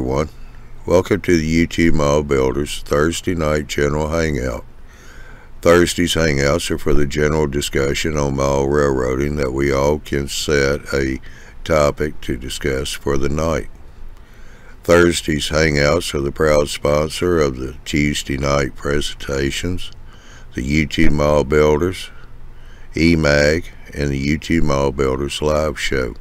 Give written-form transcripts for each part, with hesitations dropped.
everyone. Welcome to the YouTube Model Builders Thursday night general hangout. Thursday's hangouts are for the general discussion on model railroading that we all can set a topic to discuss for the night. Thursday's hangouts are the proud sponsor of the Tuesday night presentations, the YouTube Model Builders, eMag, and the YouTube Model Builders live show.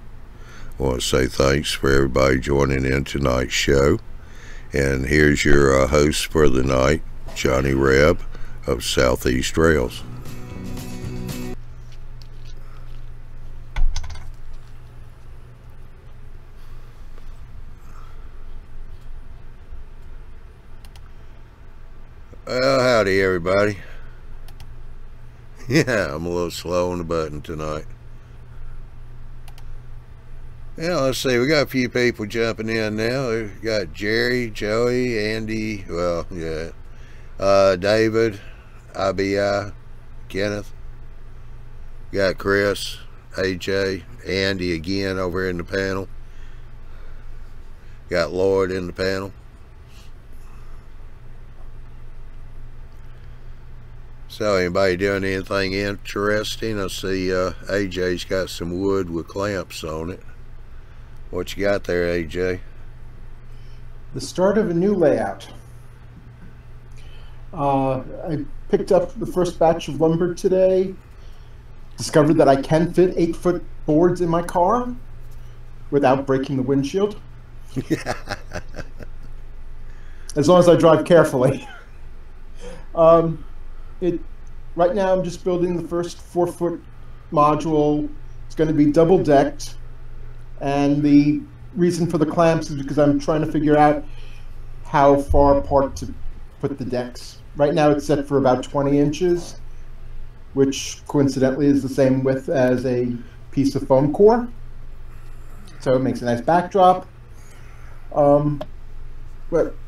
I want to say thanks for everybody joining in tonight's show. And here's your host for the night, Johnny Reb of Southeast Rails. Well, howdy everybody. Yeah, I'm a little slow on the button tonight. Yeah, let's see, we got a few people jumping in now. We got Jerry, Joey, Andy, well, yeah, David, IBI, Kenneth. We got Chris, AJ, Andy again over in the panel. Got Lloyd in the panel. So anybody doing anything interesting? I see AJ's got some wood with clamps on it. What you got there, AJ? The start of a new layout. I picked up the first batch of lumber today, discovered that I can fit 8-foot boards in my car without breaking the windshield. As long as I drive carefully. Right now I'm just building the first 4-foot module. It's going to be double decked. And the reason for the clamps is because I'm trying to figure out how far apart to put the decks. Right now it's set for about 20 inches, which coincidentally is the same width as a piece of foam core. So it makes a nice backdrop. But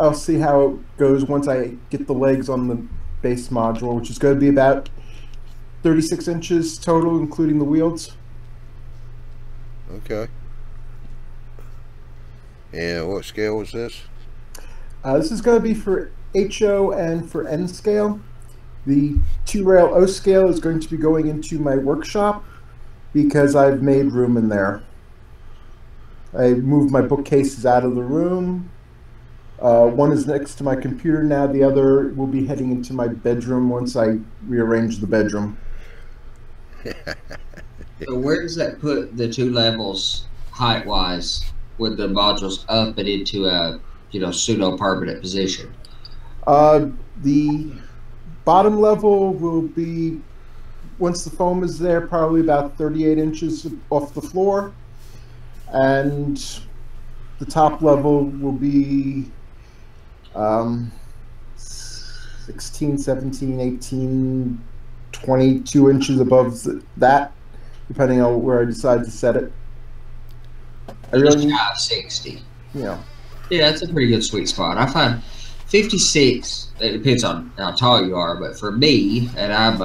I'll see how it goes once I get the legs on the base module, which is going to be about 36 inches total, including the wheels. Okay. And what scale was this? This is going to be for HO and for N scale. The 2-rail O scale is going to be going into my workshop because I've made room in there. I moved my bookcases out of the room. One is next to my computer now. The other will be heading into my bedroom once I rearrange the bedroom. So where does that put the two levels height-wise with the modules up and into a pseudo-permanent position? The bottom level will be, once the foam is there, probably about 38 inches off the floor, and the top level will be 16, 17, 18, 22 inches above that, depending on where I decide to set it. I really just 60. Yeah. Yeah, that's a pretty good sweet spot. I find 56. It depends on how tall you are, but for me, and I'm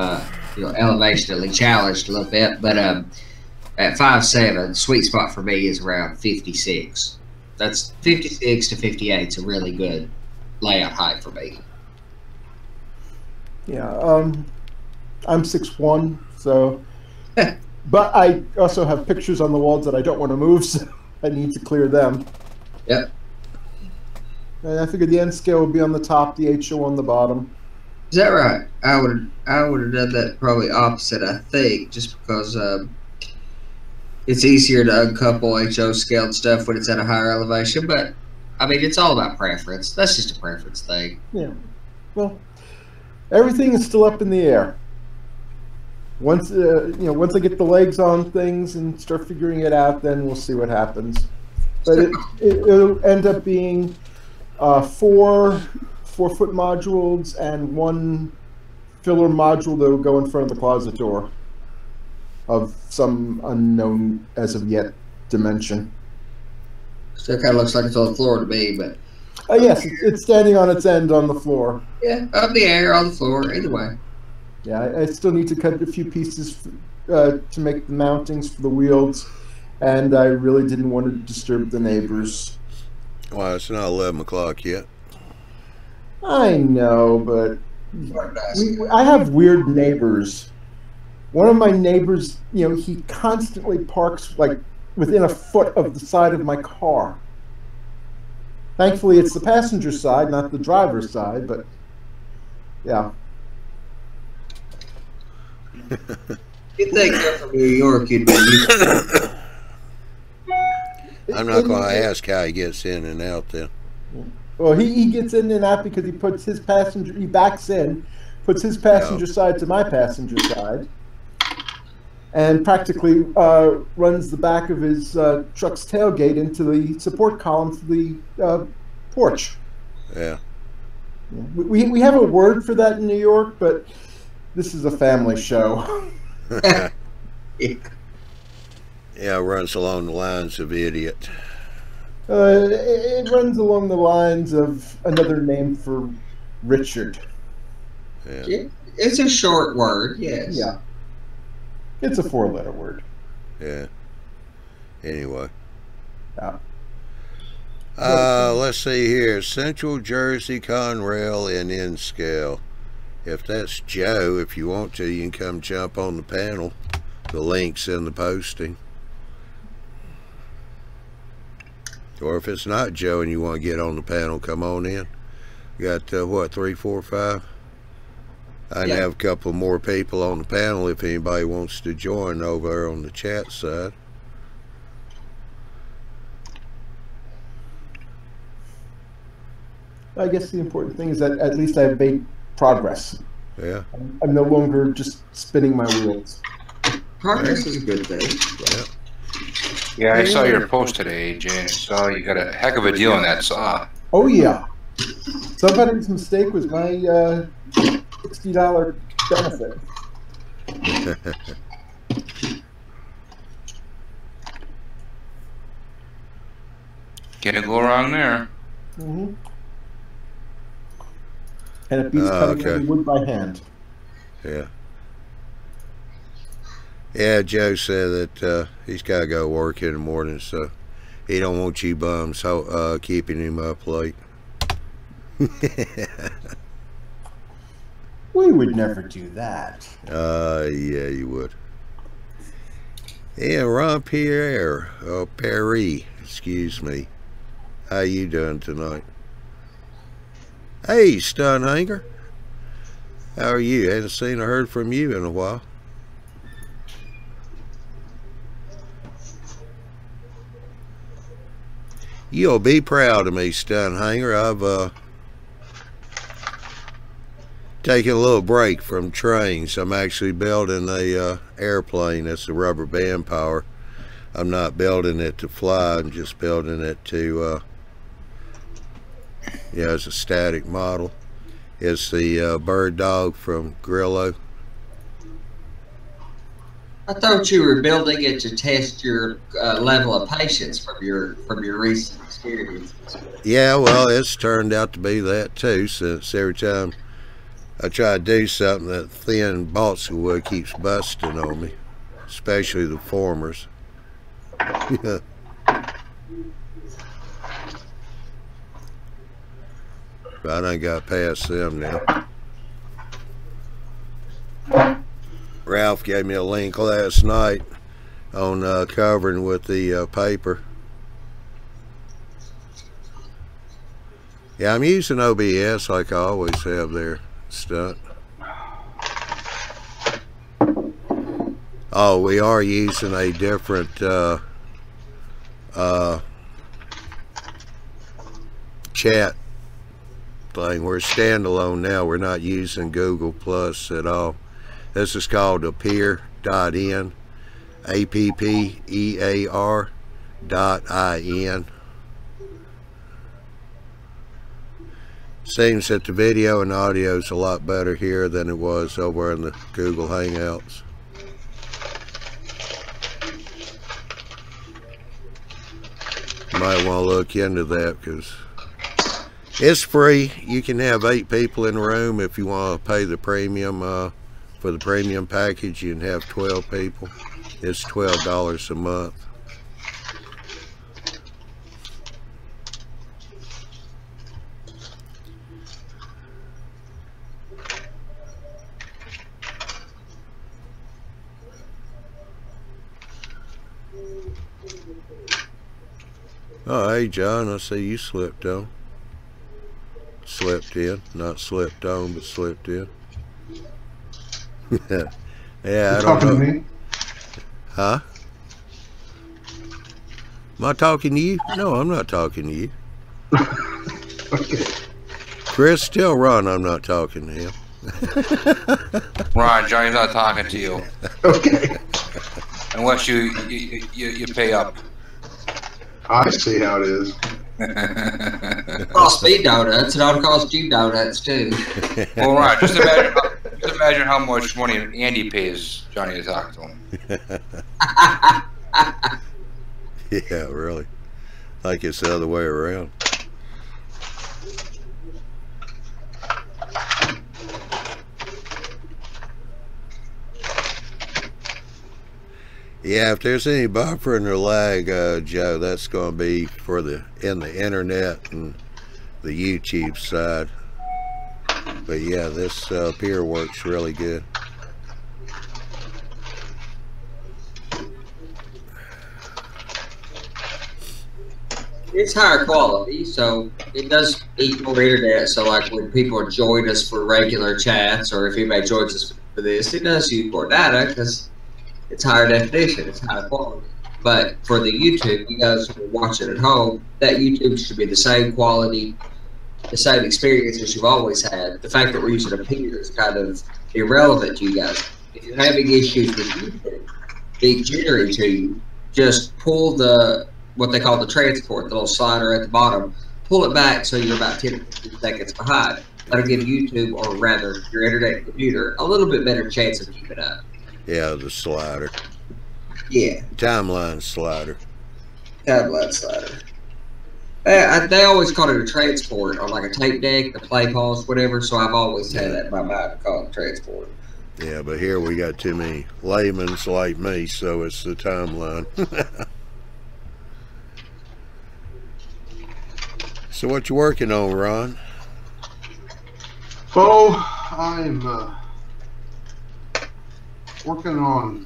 elevationally challenged a little bit, but at 5'7", sweet spot for me is around 56. That's 56 to 58 is a really good layout height for me. Yeah. I'm 6'1", so. But I also have pictures on the walls that I don't want to move, so I need to clear them. Yep. And I figured the N scale would be on the top, the HO on the bottom. Is that right? I would have done that probably opposite, I think, just because it's easier to uncouple HO scaled stuff when it's at a higher elevation. But I mean, it's all about preference. That's just a preference thing. Yeah. Well, everything is still up in the air. Once once I get the legs on things and start figuring it out, then we'll see what happens. But it'll end up being 4 4-foot modules and 1 filler module that will go in front of the closet door of some unknown as of yet dimension. Still kind of looks like it's on the floor to me, but yes, it's standing on its end on the floor. Yeah, up in the air, on the floor, either way. Yeah, I still need to cut a few pieces to make the mountings for the wheels, and I really didn't want to disturb the neighbors. Well, it's not 11 o'clock yet. I know, but I have weird neighbors. One of my neighbors, you know, he constantly parks like within a foot of the side of my car. Thankfully, it's the passenger side, not the driver's side, but yeah. You'd think you're from New York, you'd be used to I'm not going to ask how he gets in and out then. Well, he gets in and out because he puts his passenger, he backs in, puts his passenger side to my passenger side, and practically runs the back of his truck's tailgate into the support column for the porch. Yeah. We have a word for that in New York, but this is a family show. Yeah, it runs along the lines of idiot. It runs along the lines of another name for Richard. Yeah. It's a short word, yes. Yeah. It's a 4-letter word. Yeah. Anyway. Yeah. Let's see here. Central Jersey Conrail in N-scale. If that's Joe, if you want to, you can come jump on the panel. The link's in the posting. Or if it's not Joe and you want to get on the panel, come on in. Got, what, 3, 4, 5? I have a couple more people on the panel if anybody wants to join over there on the chat side. I guess the important thing is that at least I've made progress. Yeah. I'm no longer just spinning my wheels. Progress is a good thing. Yeah. Yeah, I saw your post today, AJ. I saw you got a heck of a deal on that saw. Oh yeah. Somebody's mistake was my $60 benefit. Can't go wrong there. Mm-hmm. And it beats cutting the wood by hand. Yeah. Yeah, Joe said that he's got to go work in the morning, so he don't want you bums keeping him up late. We would never do that. Yeah, you would. Yeah, Ron Pierre, Perry, excuse me. How you doing tonight? Hey, Stunhanger. How are you? Hadn't seen or heard from you in a while. You'll be proud of me, Stunhanger. I've taken a little break from trains. I'm actually building a airplane. That's a rubber band power. I'm not building it to fly. I'm just building it to, as a static model. It's the bird dog from Grillo. I thought you were building it to test your level of patience from your recent experience. Yeah, well, it's turned out to be that too, since every time I try to do something, that thin balsa wood keeps busting on me, especially the formers. But I done got past them now. Ralph gave me a link last night on covering with the paper. Yeah, I'm using OBS like I always have there, Stunt. Oh, we are using a different chat thing. We're standalone now. We're not using Google Plus at all. This is called appear.in, appear.in. Seems that the video and audio is a lot better here than it was over in the Google Hangouts. You might want to look into that because it's free. You can have 8 people in the room. If you want to pay the premium for the premium package, you can have 12 people. It's $12 a month. Oh, hey, John, I see you slipped on. Slipped in. Not slipped on, but slipped in. Yeah, I don't know. Talking to me? Huh? Am I talking to you? No, I'm not talking to you. Okay. Chris, tell Ron I'm not talking to him. Ron, Johnny's not talking to you Okay. unless you pay up. I see how it is. Cost me donuts, and I'll cost you donuts too. Well, Ron, just imagine how much money Andy pays Johnny to talk to him. Yeah, really. Like it's the other way around. Yeah, if there's any buffering or lag, Joe, that's going to be for in the internet and the YouTube side. But yeah, this up here works really good. It's higher quality, so it does equal internet. So, like when people join us for regular chats, or if anybody joins us for this, it does use more data because it's higher definition, it's higher quality. But for the YouTube, you guys who are watching at home, that YouTube should be the same quality, the same experience as you've always had. The fact that we're using a picture is kind of irrelevant to you guys. If you're having issues with YouTube being generated to you, just pull what they call the transport, the little slider at the bottom, pull it back so you're about 10 to 15 seconds behind. That'll give YouTube, or rather your internet computer, a little bit better chance of keeping up. Yeah, the slider. Yeah. Timeline slider. Timeline slider. They always call it a transport, or like a tape deck, the play pause, whatever, so I've always had that in my mind to call it transport. Yeah, but here we got too many layman's like me, so it's the timeline. So what you working on, Ron? Oh, I'm working on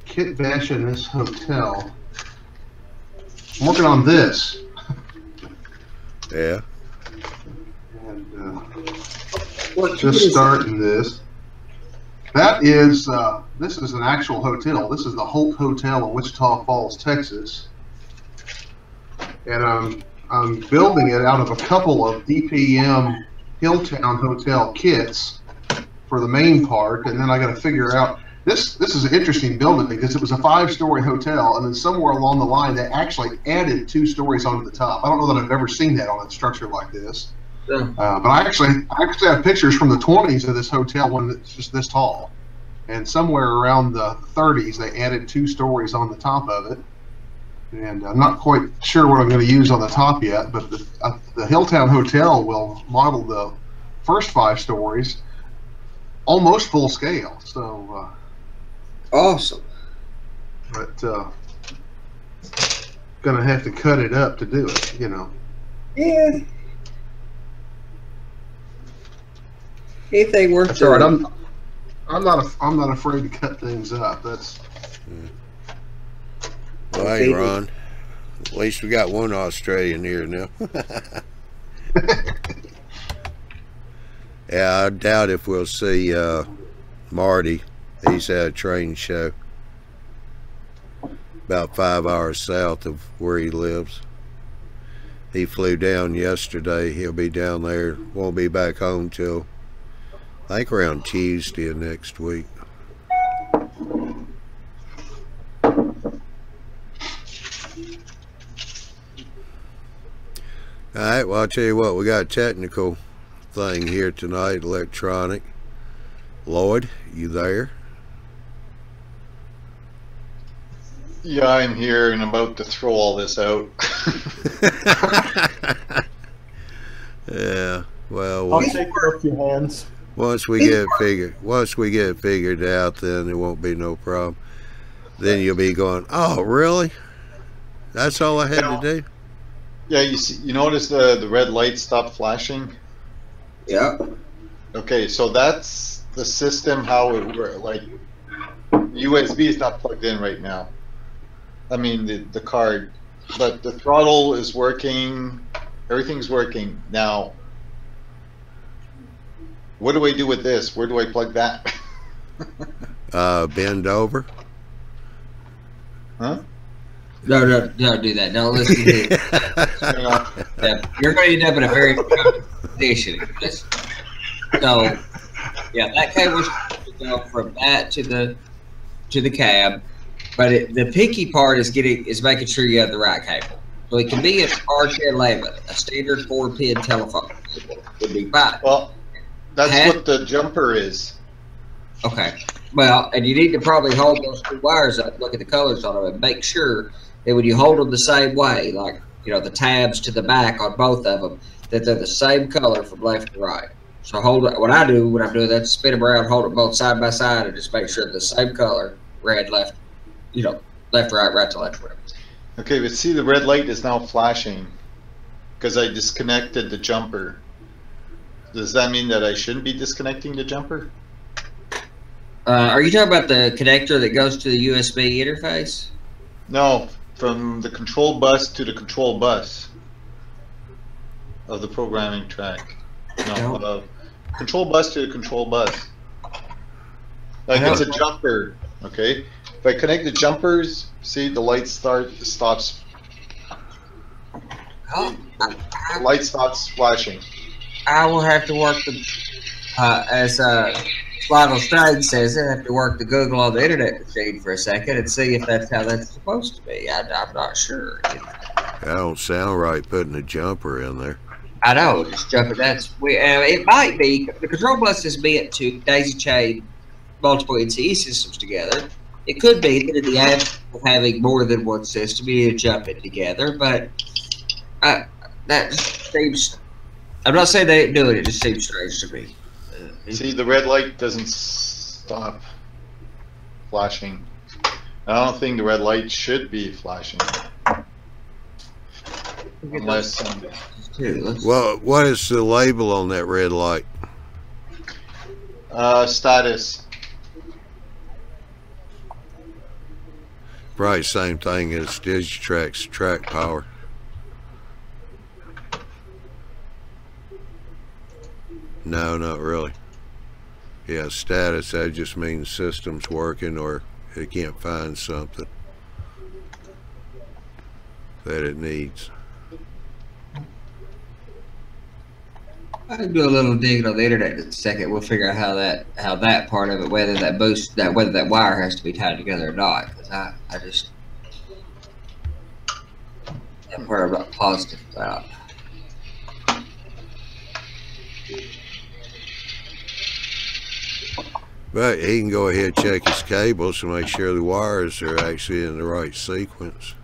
kit bashing this hotel. I'm working on this. Yeah. And just starting this. That is, this is an actual hotel. This is the Holt Hotel in Wichita Falls, Texas. And I'm building it out of a couple of DPM Hilltown Hotel kits for the main part, and then I got to figure out this is an interesting building because it was a 5-story hotel, and then somewhere along the line they actually added 2 stories onto the top. I don't know that I've ever seen that on a structure like this. Yeah. But I actually have pictures from the 20s of this hotel when it's just this tall, and somewhere around the 30s they added 2 stories on the top of it. And I'm not quite sure what I'm going to use on the top yet, but the Hilltown Hotel will model the first 5 stories almost full scale. So Awesome. But gonna have to cut it up to do it, you know. Yeah. Anything worth That's all right. doing. I'm not afraid to cut things up. That's. Well, hey, Ron. At least we got one Australian here now. Yeah, I doubt if we'll see Marty. He's had a train show about 5 hours south of where he lives. He flew down yesterday. He'll be down there. Won't be back home till I think around Tuesday of next week. Alright, well, I'll tell you what, we got a technical thing here tonight, electronic. Lloyd, you there? Yeah, I'm here and about to throw all this out. Yeah, well, I'll take it off your hands. once we get it figured out, then there won't be no problem. Then you'll be going, oh, really? That's all I had to do? Yeah, you notice the red light stopped flashing? Yeah. Okay, so that's the system, how it works. Like, USB is not plugged in right now. I mean the card, but the throttle is working. Everything's working now. What do I do with this? Where do I plug that? Bend over. Huh? No, don't do that. Don't listen to it. Yeah, you're going to end up in a very uncomfortable position. So, yeah, that cable's going to go from that to the cab, but the picky part is making sure you have the right cable. So it can be an R1011, a standard 4-pin telephone cable would be fine. Well, that's what the jumper is. Okay. Well, and you need to probably hold those two wires up, look at the colors on them, and make sure that when you hold them the same way, like, you know, the tabs to the back on both of them, that they're the same color from left to right. So what I do when I'm doing that, spin them around, hold them both side by side, and just make sure they're the same color, red, left, you know, left to right, right to left, whatever. Okay, but see, the red light is now flashing because I disconnected the jumper. Does that mean that I shouldn't be disconnecting the jumper? Are you talking about the connector that goes to the USB interface? No, from the control bus to the control bus of the programming track. No, control bus to the control bus. Like it's a jumper, okay? If I connect the jumpers, see the light stops. Oh, The light stops flashing. I will have to work the, as Lionel Strang says, I have to work the Google on the internet machine for a second and see if that's how that's supposed to be. I'm not sure. That don't sound right putting a jumper in there. I know, just jumping. It might be. The control bus is meant to daisy chain multiple NCE systems together. It could be that in the act of having more than one system, you need to jump it together, but that seems. I'm not saying they didn't do it. It just seems strange to me. See, the red light doesn't stop flashing. I don't think the red light should be flashing. Unless... Well, what is the label on that red light? Status. Probably same thing as Digitrack's track power. No, not really. Yeah, status, that just means system's working or it can't find something that it needs. I can do a little digging on the internet in a second. We'll figure out how that part of it, whether that wire has to be tied together or not. Because I just that part I'm not positive about. But he can go ahead and check his cables to make sure the wires are actually in the right sequence.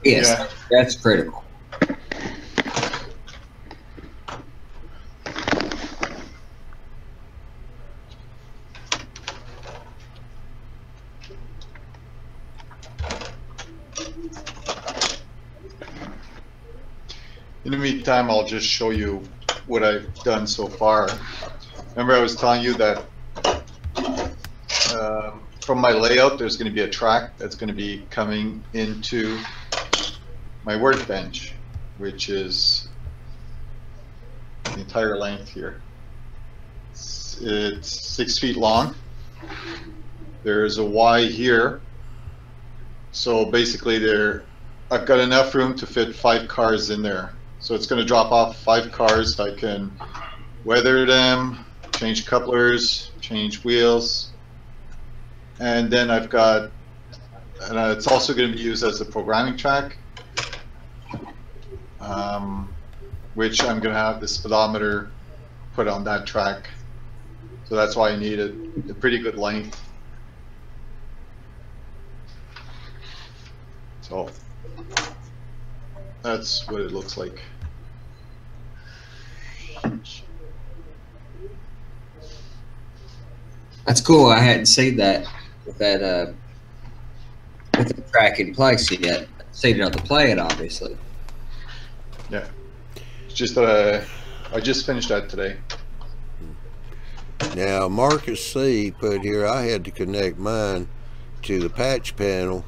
Yes, Yeah. That's critical. In the meantime, I'll just show you what I've done so far. Remember I was telling you that from my layout, there's going to be a track that's going to be coming into my workbench, which is the entire length here. It's 6 feet long. There's a Y here. So basically I've got enough room to fit 5 cars in there. So it's going to drop off 5 cars. I can weather them, change couplers, change wheels, and then I've got, and it's also going to be used as a programming track, which I'm going to have the speedometer put on that track. So that's why I need a pretty good length. So that's what it looks like. That's cool. I hadn't seen that with the track in place yet. Seen it on the plan, obviously. Yeah, it's just that I just finished that today. Now Marcus C put here, I had to connect mine to the patch panel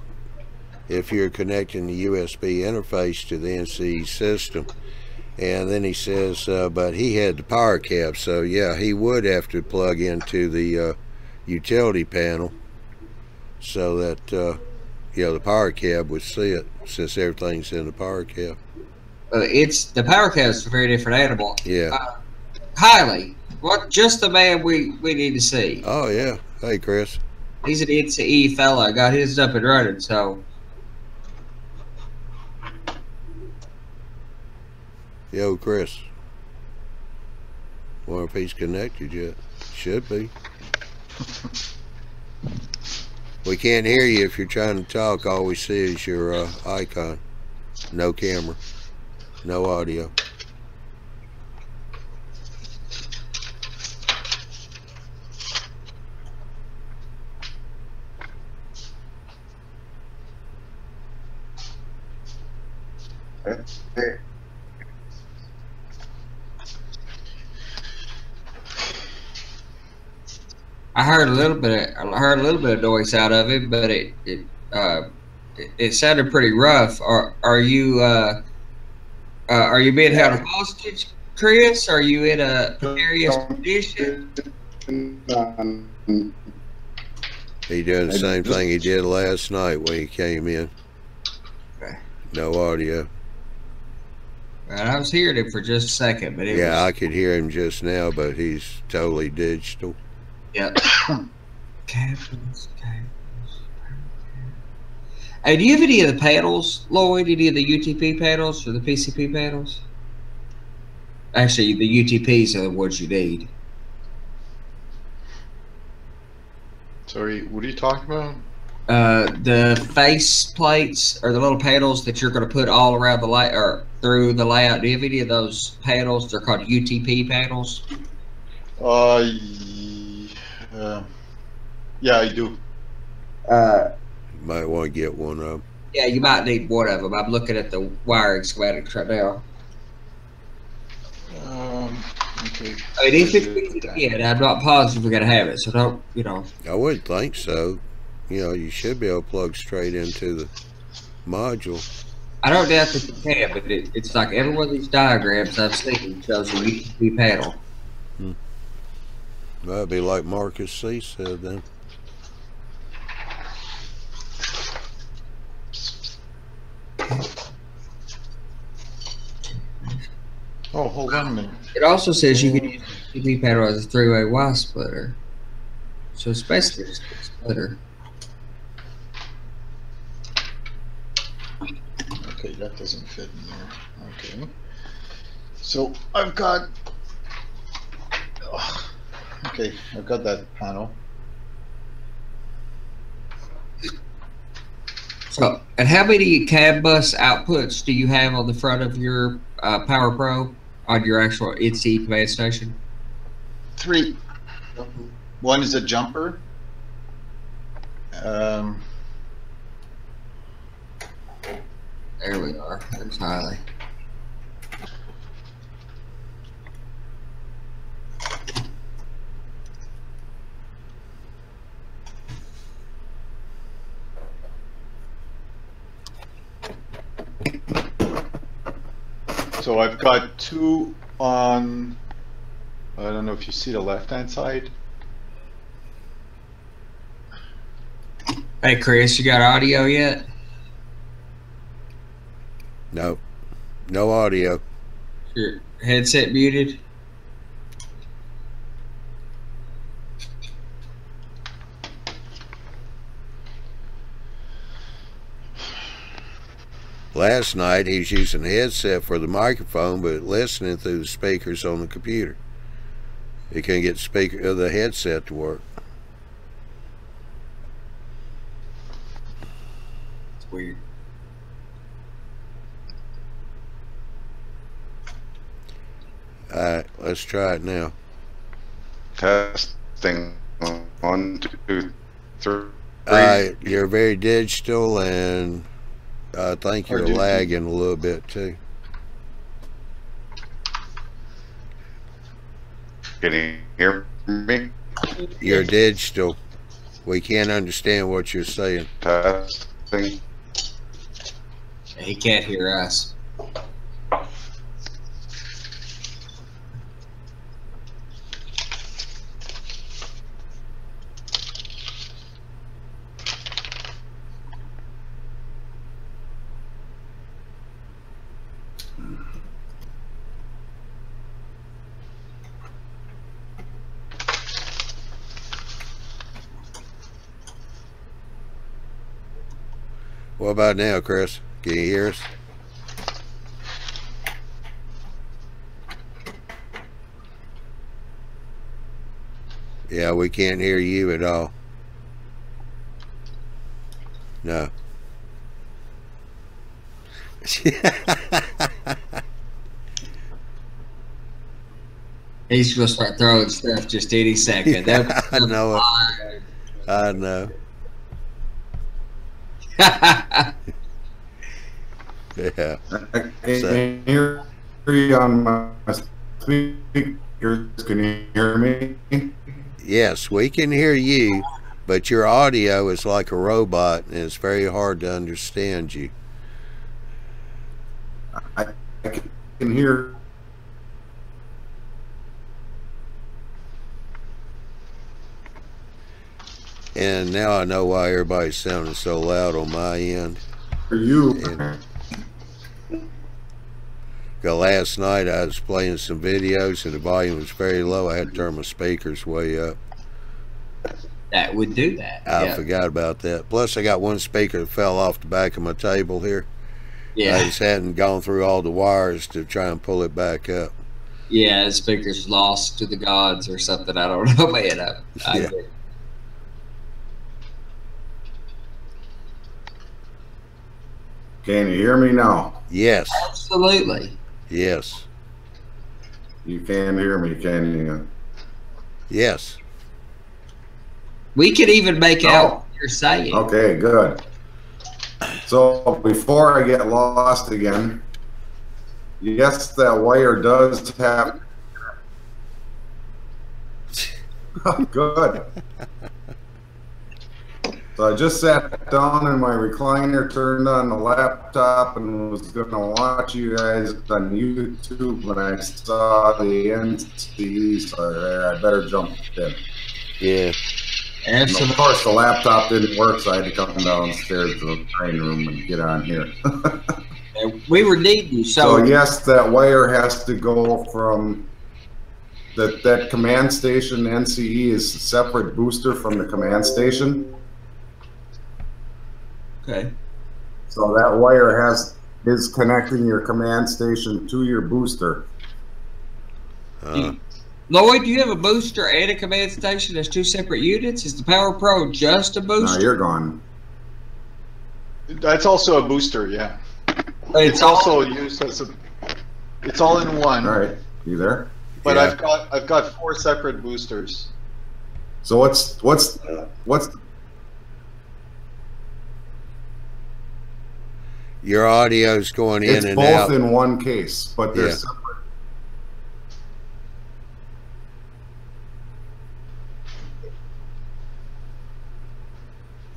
if you're connecting the USB interface to the NC system. And then he says, but he had the power cap, so yeah, he would have to plug into the utility panel so that you know, the power cab would see it, since everything's in the power cab. It's the power cab is a very different animal. Yeah. Highly. What? Just the man we need to see. Oh yeah. Hey, Chris. He's an NCE fella. Got his up and running. So. Yo, Chris. Wonder if he's connected yet. Should be. We can't hear you if you're trying to talk. All we see is your icon. No camera. No audio. I heard a little bit of noise out of it, but it sounded pretty rough. Are you being held hostage, Chris? Are you in a precarious condition? He doing the same thing he did last night when he came in. Okay. No audio. And I was hearing him for just a second, but yeah, I could hear him just now, but he's totally digital. Yep. Cables. Hey, do you have any of the panels, Lloyd? Any of the UTP panels or the PCP panels? Actually, the UTPs are the ones you need. Sorry, what are you talking about? The face plates or the little panels that you're going to put all around the layout or through the layout. Do you have any of those panels? They're called UTP panels. Yeah, I do. Might want to get one of them. Yeah, you might need one of them. I'm looking at the wiring schematics right now. Okay. I mean, if it's easy to get, I'm not positive we're going to have it, so don't, you know. I wouldn't think so. You know, you should be able to plug straight into the module. I don't doubt that you can, but it's like every one of these diagrams I've seen shows a UTP panel. That'd be like Marcus C. said then. Oh, hold on a minute. It also says you can use a UTP panel as a three-way Y splitter. So it's basically just a splitter. Okay, that doesn't fit in there. Okay. So I've got. Okay, I've got that panel. So, and how many CAB bus outputs do you have on the front of your Power Pro on your actual NC command station? 3. One is a jumper. There we are. That's highly. So I've got 2 on, I don't know if you see the left-hand side. Hey, Chris, you got audio yet? No. No audio. Your headset muted? Last night he was using the headset for the microphone, but listening through the speakers on the computer. He couldn't get the headset to work. It's weird. Alright, let's try it now. Testing. 1, 2, 3. You're very digital, and I think you're lagging a little bit too. Can you hear me? You're digital. We can't understand what you're saying. Testing. He can't hear us. What about now, Chris? Can you hear us? Yeah, we can't hear you at all. No. He's going to start throwing stuff just any second. Yeah, I know it. I know. Yeah. I can hear you on my speakers. Can you hear me? Yes, we can hear you, but your audio is like a robot, and it's very hard to understand you. I can hear. And now I know why everybody's sounding so loud on my end. For you. Last night I was playing some videos and the volume was very low. I had to turn my speakers way up. That would do that. I forgot about that. Plus I got one speaker that fell off the back of my table here. Yeah. I just hadn't gone through all the wires to try and pull it back up. Yeah, the speaker's lost to the gods or something. I don't know, man. Yeah. Can you hear me now? Yes. Absolutely. Yes. You can hear me, can you? Yes. We can even make out what you're saying. Okay, good. So before I get lost again, yes, that wire does have. Good. So I just sat down in my recliner, turned on the laptop, and was going to watch you guys on YouTube when I saw the NCE, so I better jump in. Yeah. And of course, the laptop didn't work, so I had to come downstairs to the training room and get on here. We were needing you. So yes, that wire has to go from that command station. NCE is a separate booster from the command station. Okay. So that wire is connecting your command station to your booster. Lloyd, do you have a booster and a command station as two separate units? Is the Power Pro just a booster? No, you're gone. That's also a booster, yeah. It's also used as a. It's all in one. All right, you there? But Yeah. I've got 4 separate boosters. So what's Your audio's going in it's and both out. in one case, but they're Yeah. separate.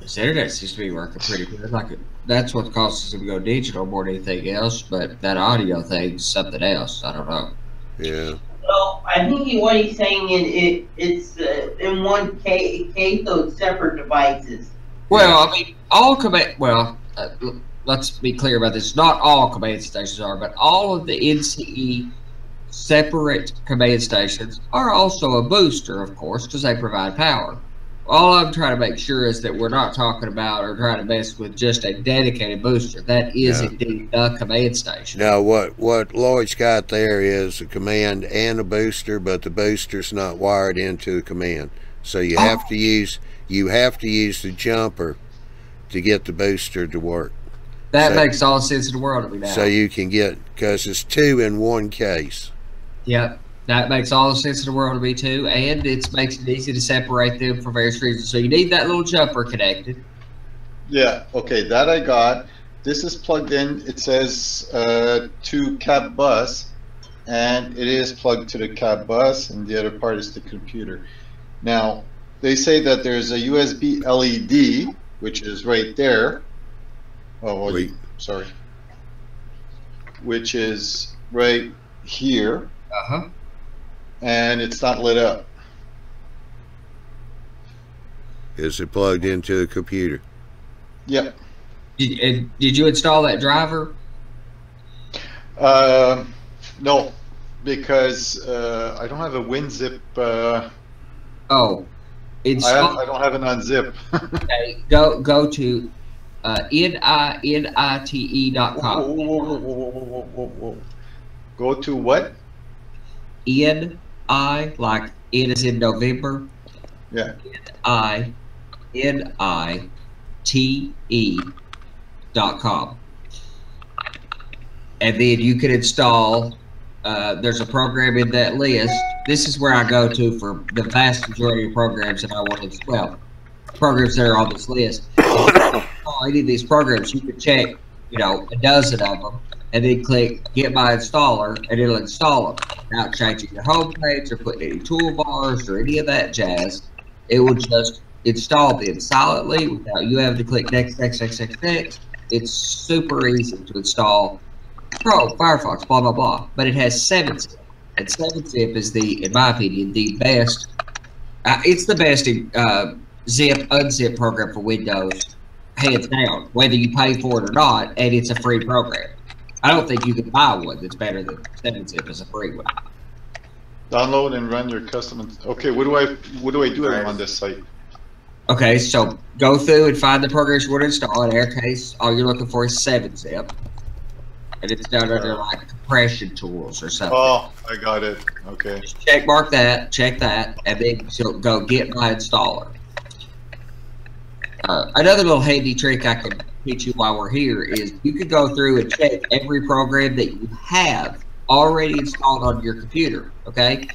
This internet seems to be working pretty good. That's what causes us to go digital more than anything else. But that audio thing is something else. I don't know. Yeah. Well, I think what he's saying is it's in one case, so it's separate devices. Well, I mean, all command. Well, let's be clear about this. Not all command stations are, but all of the NCE separate command stations are also a booster, of course, because they provide power. All I'm trying to make sure is that we're not talking about or trying to mess with just a dedicated booster. That is indeed the command station. Now, what Lloyd's got there is a command and a booster, but the booster's not wired into the command. So you have to use the jumper to get the booster to work. That makes all the sense in the world to me now. So you can get, because it's 2 in one case. Yep. That makes all the sense in the world to me too, and it makes it easy to separate them for various reasons. So you need that little jumper connected. Yeah, okay, that I got. This is plugged in. It says to cab bus, and it is plugged to the cab bus, and the other part is the computer. Now, they say that there's a USB LED, which is right there. Oh, well, Wait. sorry. which is right here, Uh-huh. and it's not lit up. Is it plugged into the computer? Yep. Did you install that driver? No, because I don't have a WinZip. Oh, I don't have an unzip. Okay, go to nite.com. Whoa. Go to what? N-I, like N is in November. Yeah. NINITE.com. And then you can install, there's a program in that list. This is where I go to for the vast majority of programs that I want to, well, programs that are on this list. Any of these programs, you can check, you know, a dozen of them, and then click Get My Installer, and it'll install them. Without changing your home page or putting any toolbars or any of that jazz. It will just install them silently without you having to click next. It's super easy to install Firefox, blah, blah, blah. But it has 7-zip. And 7-zip is in my opinion, the best. It's the best unzip program for Windows, hands down, whether you pay for it or not, and it's a free program. I don't think you can buy one that's better than 7-zip as a free one. Download and run your custom. Okay, what do I do on this site? Okay, so go through and find the programs you want to install. In our case, all you're looking for is 7-zip. And it's down under like compression tools or something. Oh, I got it. Okay. Just check mark that, check that, and then go Get My Installer. Another little handy trick I can teach you while we're here is you could go through and check every program that you have already installed on your computer, okay?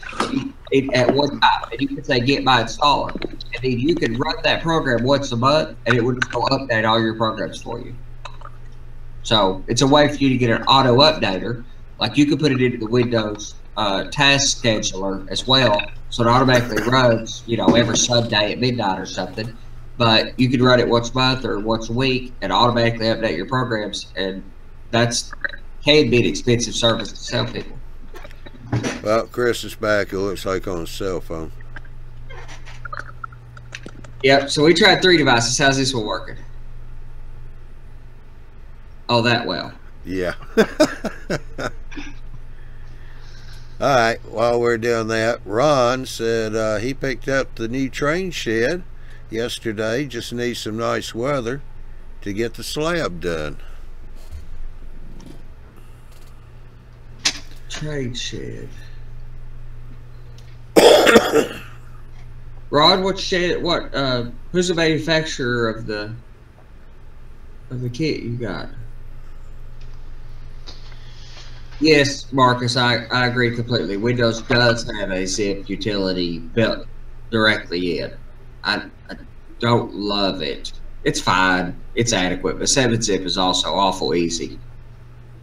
At one time, and you can say Get My Installer, and then you can run that program once a month, and it will just go update all your programs for you. So it's a way for you to get an auto updater. Like you could put it into the Windows task scheduler as well, so it automatically runs, you know, every Sunday at midnight or something. But you could run it once a month or once a week and automatically update your programs, and that's can be an expensive service to sell people. Well, Chris is back. It looks like on his cell phone. Yep. So we tried 3 devices. How's this one working? Oh, that well. Yeah. All right. While we're doing that, Ron said he picked up the new train shed yesterday. Just needs some nice weather to get the slab done. Train shed. Rod, what shed? What? Who's the manufacturer of the kit you got? Yes, Marcus, I agree completely. Windows does have a zip utility built directly in. I don't love it. It's fine. It's adequate, but 7-zip is also awful easy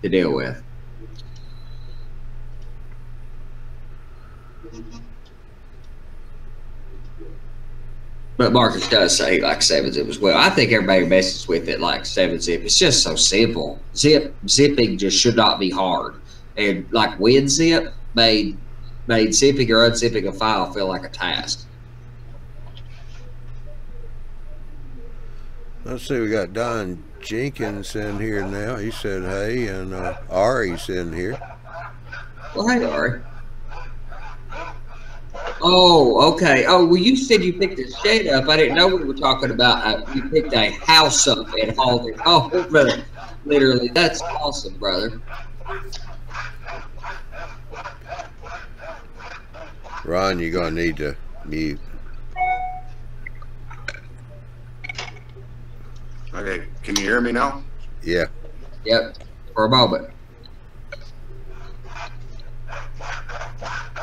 to deal with. But Marcus does say like 7-zip as well. I think everybody messes with it like 7-zip. It's just so simple. Zipping just should not be hard. And like WinZip made zipping or unzipping a file feel like a task. Let's see, we got Don Jenkins in here now. He said hey, and Ari's in here. Well, hey, Ari. Oh, okay. Oh, well, you said you picked a shed up. I didn't know we were talking about you picked a house up and hauled it. Oh, brother. Literally, that's awesome, brother. Ron, you're going to need to mute. Okay, can you hear me now? Yeah. Yep, for a moment.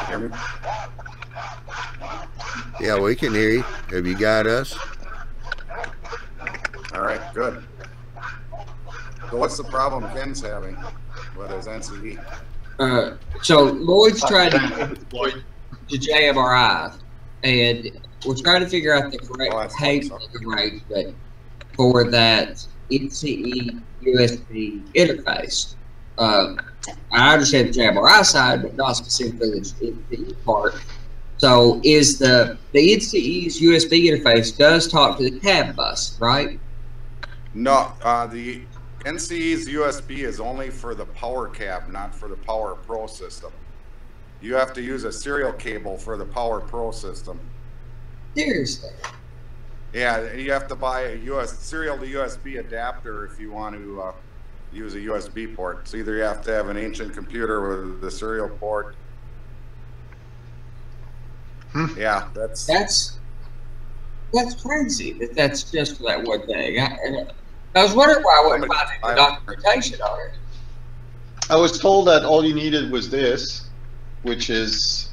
Hear me? Yeah, we can hear you. Have you got us? All right, good. So what's the problem Ken's having with his NCE? So Lloyd's trying to JMRI, and we're trying to figure out the correct cable arrangement for that NCE USB interface. I understand the JMRI side, but not specifically the part. So is the NCE's USB interface does talk to the cab bus, right? No, the NCE's USB is only for the power cab, not for the Power Pro system. You have to use a serial cable for the Power Pro system. Seriously? Yeah, you have to buy a serial to USB adapter if you want to use a USB port. So either you have to have an ancient computer with the serial port. Yeah, that's crazy. That's just for that one thing. I was wondering why I wasn't finding the documentation on it. I was told that all you needed was this, which is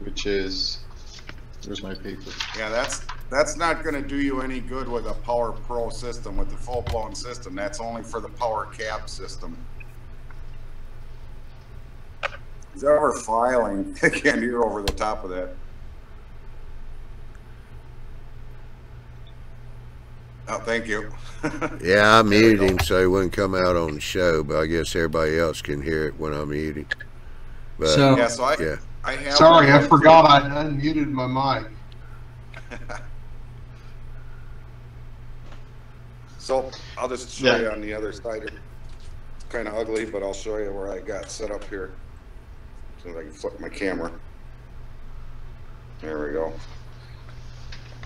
where's my paper? Yeah, that's not going to do you any good with a Power Pro system, with the full-blown system. That's only for the power cab system. Is that ever filing? I can't hear over the top of that. Oh, thank you. Yeah, I muted him so he wouldn't come out on the show, but I guess everybody else can hear it when I mute him. But, So, yeah, so yeah. I have. Sorry, I forgot I unmuted my mic. So I'll just show you on the other side. It's kind of ugly, but I'll show you where I got set up here. So I can flip my camera. There we go.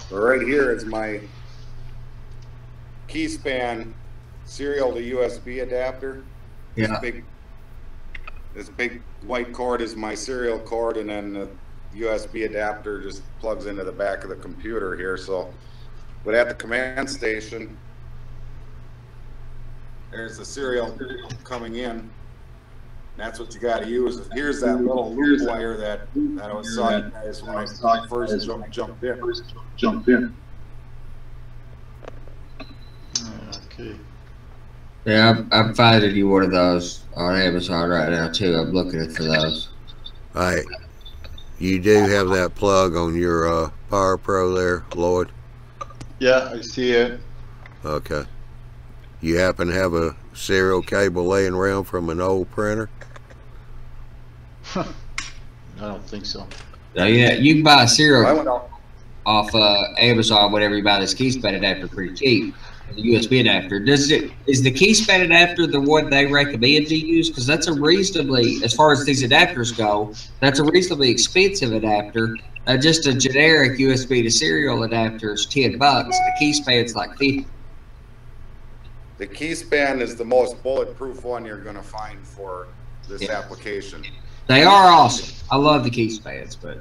So right here is my key span serial to USB adapter. yeah. This big white cord is my serial cord, and then the USB adapter just plugs into the back of the computer here. So, but at the command station, there's the serial coming in. That's what you got to use. Here's that little loop wire that I was saw you guys when I first jumped in. Okay. Yeah, I'm finding you one of those on Amazon right now too. I'm looking for those. Hey, you do have that plug on your Power Pro there, Lloyd? Yeah, I see it. Okay. You happen to have a serial cable laying around from an old printer? I don't think so. So, yeah, you can buy a serial off Amazon whenever you buy this key span adapter pretty cheap. The USB adapter. Is the key span adapter the one they recommend you use? Because that's a reasonably, as far as these adapters go, that's a reasonably expensive adapter. Just a generic USB to serial adapter is $10. The key span's like $50. The key span is the most bulletproof one you're going to find for this application. They are awesome. I love the key spans, but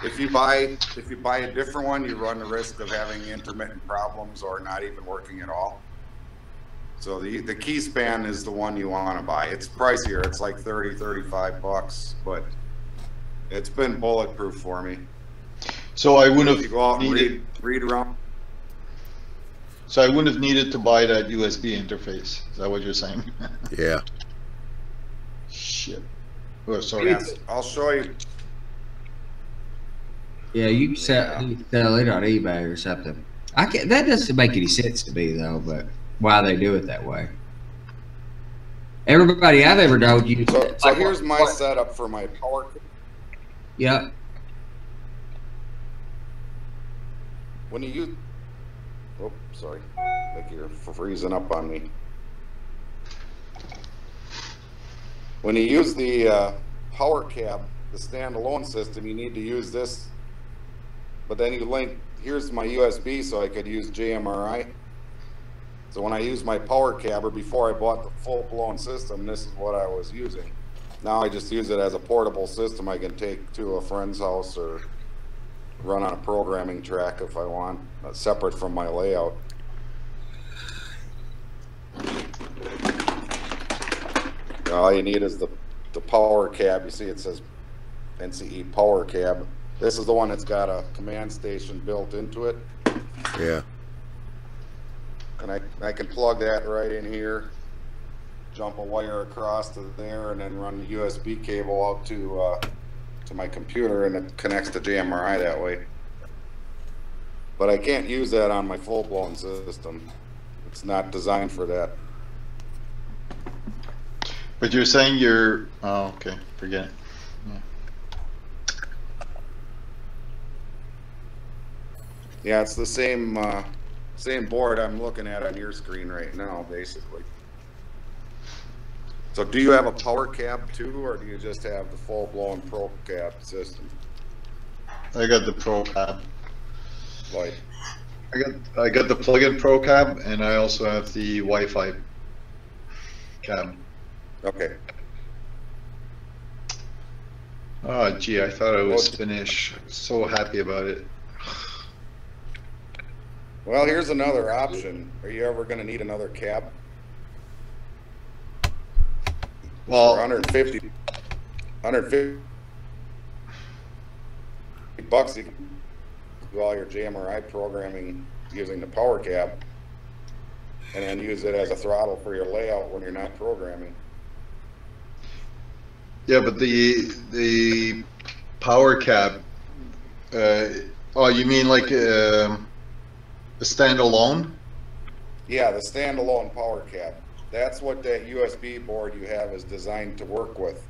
if you buy a different one, you run the risk of having intermittent problems or not even working at all. So the key span is the one you want to buy. It's pricier. It's like $35, but it's been bulletproof for me. So I wouldn't have You go out and needed. read around. So I wouldn't have needed to buy that USB interface. Is that what you're saying? Yeah. Shit. Oh, sorry. Yes, I'll show you. yeah, you can sell it on eBay or something. That doesn't make any sense to me though, but why they do it that way. Everybody I've ever known uses it. So here's my setup for my power. Yep. When you use, oh, sorry, I think you're freezing up on me. When you use the power cab, the standalone system, you need to use this. But then you link, here's my USB, so I could use JMRI. So when I use my power cab, or before I bought the full-blown system, this is what I was using. Now I just use it as a portable system I can take to a friend's house or run on a programming track if I want, separate from my layout. All you need is the power cab. You see it says NCE power cab. This is the one that's got a command station built into it. Yeah. And I can plug that right in here, jump a wire across to there, and then run the USB cable out to my computer, and it connects to JMRI that way. But I can't use that on my full-blown system. It's not designed for that. But you're saying you're, oh, okay, forget it. Yeah, it's the same board I'm looking at on your screen right now, basically. So do you have a power cab too, or do you just have the full-blown Pro cab system? I got the Pro cab. Like, I got the plug-in Pro cab, and I also have the Wi-Fi cab. okay. Oh, gee, I thought I was finished. So happy about it. Well, here's another option. Are you ever going to need another cab? Well, For 150 bucks, you can do all your JMRI programming using the power cab, and then use it as a throttle for your layout when you're not programming. yeah, but the power cab. Oh, you mean like a standalone? Yeah, the standalone power cab. That's what that USB board you have is designed to work with.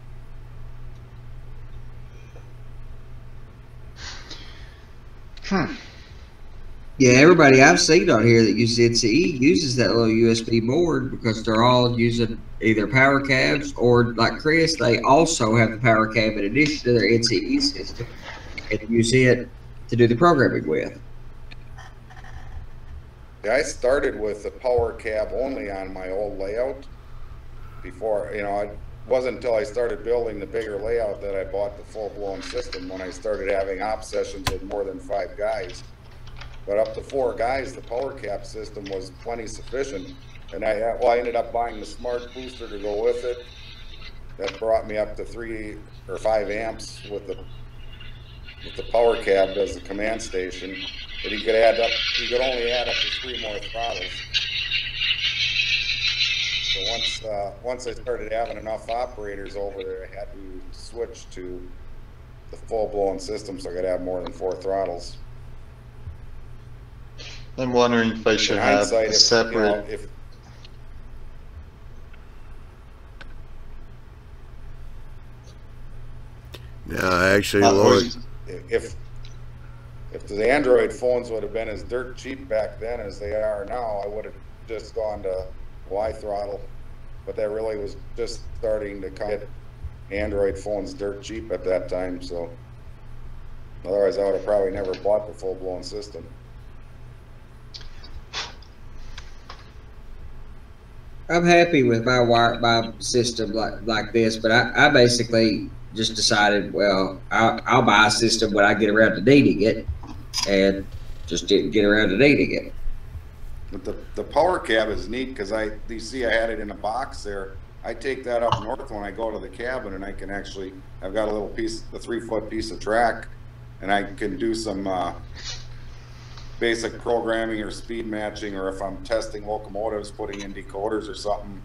Yeah, everybody I've seen on here that uses NCE uses that little USB board because they're all using either power cabs or, like Chris, they also have the power cab in addition to their NCE system and use it to do the programming with. Yeah, I started with the power cab only on my old layout. Before, you know, it wasn't until I started building the bigger layout that I bought the full-blown system when I started having op sessions with more than 5 guys. But up to 4 guys, the power cab system was plenty sufficient. And I ended up buying the smart booster to go with it. That brought me up to 3 or 5 amps with the power cab as the command station. But he could only add up to 3 more throttles. So once I started having enough operators over there, I had to switch to the full-blown system so I could have more than 4 throttles. I'm wondering if I should have a separate. No, actually, Lord. If the Android phones would have been as dirt cheap back then as they are now, I would have just gone to Y throttle. But that really was just starting to get Android phones dirt cheap at that time. So otherwise, I would have probably never bought the full-blown system. I'm happy with my system like this, but I basically just decided, well, I'll buy a system when I get around to needing it, and just didn't get around to needing it. But the power cab is neat because you see I had it in a box there. I take that up north when I go to the cabin, and I can actually, I've got a little piece, a 3-foot piece of track, and I can do some basic programming or speed matching, or if I'm testing locomotives, putting in decoders or something,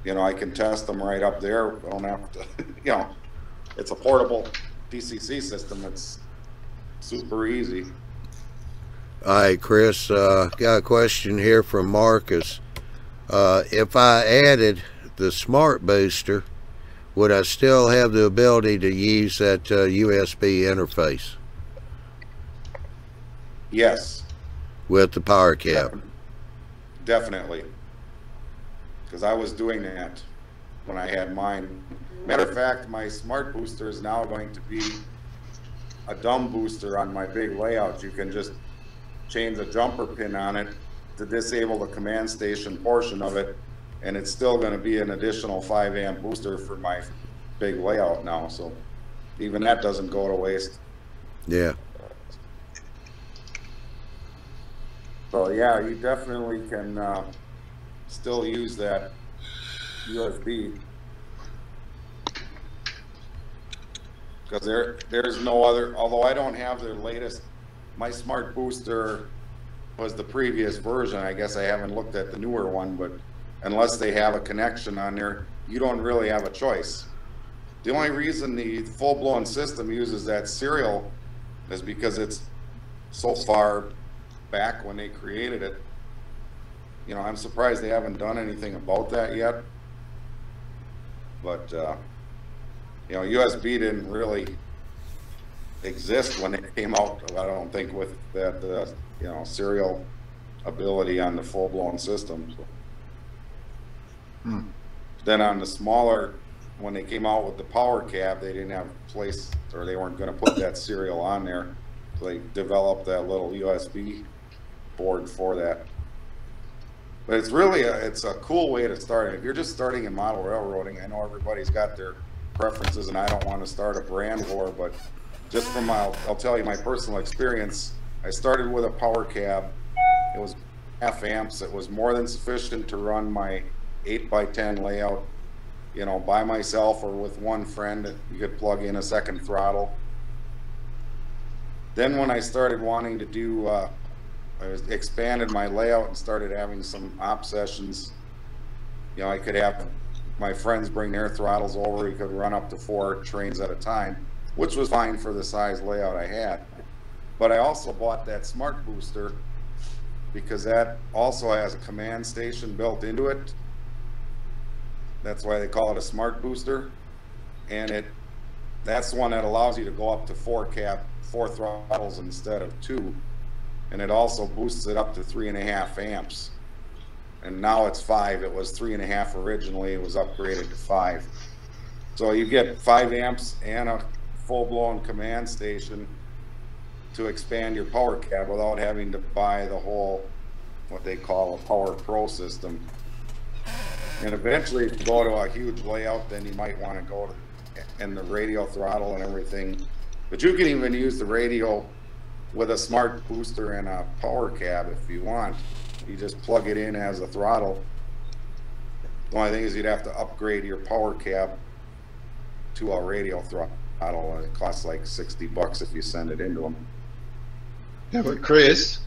you know, I can test them right up there. I don't have to, you know, it's a portable DCC system. It's super easy. All right, Chris, got a question here from Marcus. If I added the smart booster, would I still have the ability to use that USB interface? Yes. With the power cab? Definitely. Because I was doing that when I had mine. Matter of fact, my smart booster is now going to be a dumb booster on my big layout. You can just change a jumper pin on it to disable the command station portion of it, and it's still going to be an additional 5 amp booster for my big layout now. So even that doesn't go to waste. Yeah. So yeah, you definitely can still use that USB because there's no other. Although I don't have their latest, my smart booster was the previous version. I guess I haven't looked at the newer one, but unless they have a connection on there, you don't really have a choice. The only reason the full-blown system uses that serial is because it's so far back when they created it. You know, I'm surprised they haven't done anything about that yet. But you know, USB didn't really exist when it came out. I don't think with that you know, serial ability on the full-blown system. So. Then on the smaller, when they came out with the power cab, they didn't have a place, or they weren't going to put that serial on there. So they developed that little USB board for that. But it's really it's a cool way to start. If you're just starting in model railroading, I know everybody's got their preferences, and I don't want to start a brand war, but just from I'll tell you my personal experience. I started with a power cab. It was half amps. It was more than sufficient to run my 8x10 layout, you know, by myself or with one friend. You could plug in a second throttle. Then when I started wanting to do, I expanded my layout and started having some op sessions. You know, I could have my friends bring their throttles over. You could run up to 4 trains at a time, which was fine for the size layout I had. But I also bought that smart booster because that also has a command station built into it. That's why they call it a smart booster. And that's the one that allows you to go up to 4 throttles instead of 2. And it also boosts it up to 3.5 amps. And now it's 5. It was 3.5 originally. It was upgraded to 5. So you get 5 amps and a full-blown command station to expand your power cab without having to buy the whole, what they call a Power Pro system. And eventually, if you go to a huge layout, then you might want to go to and the radio throttle and everything. But you can even use the radio with a smart booster and a power cab if you want. You just plug it in as a throttle. The only thing is you'd have to upgrade your power cab to a radio throttle. It costs like $60 if you send it into them. Yeah, but Chris,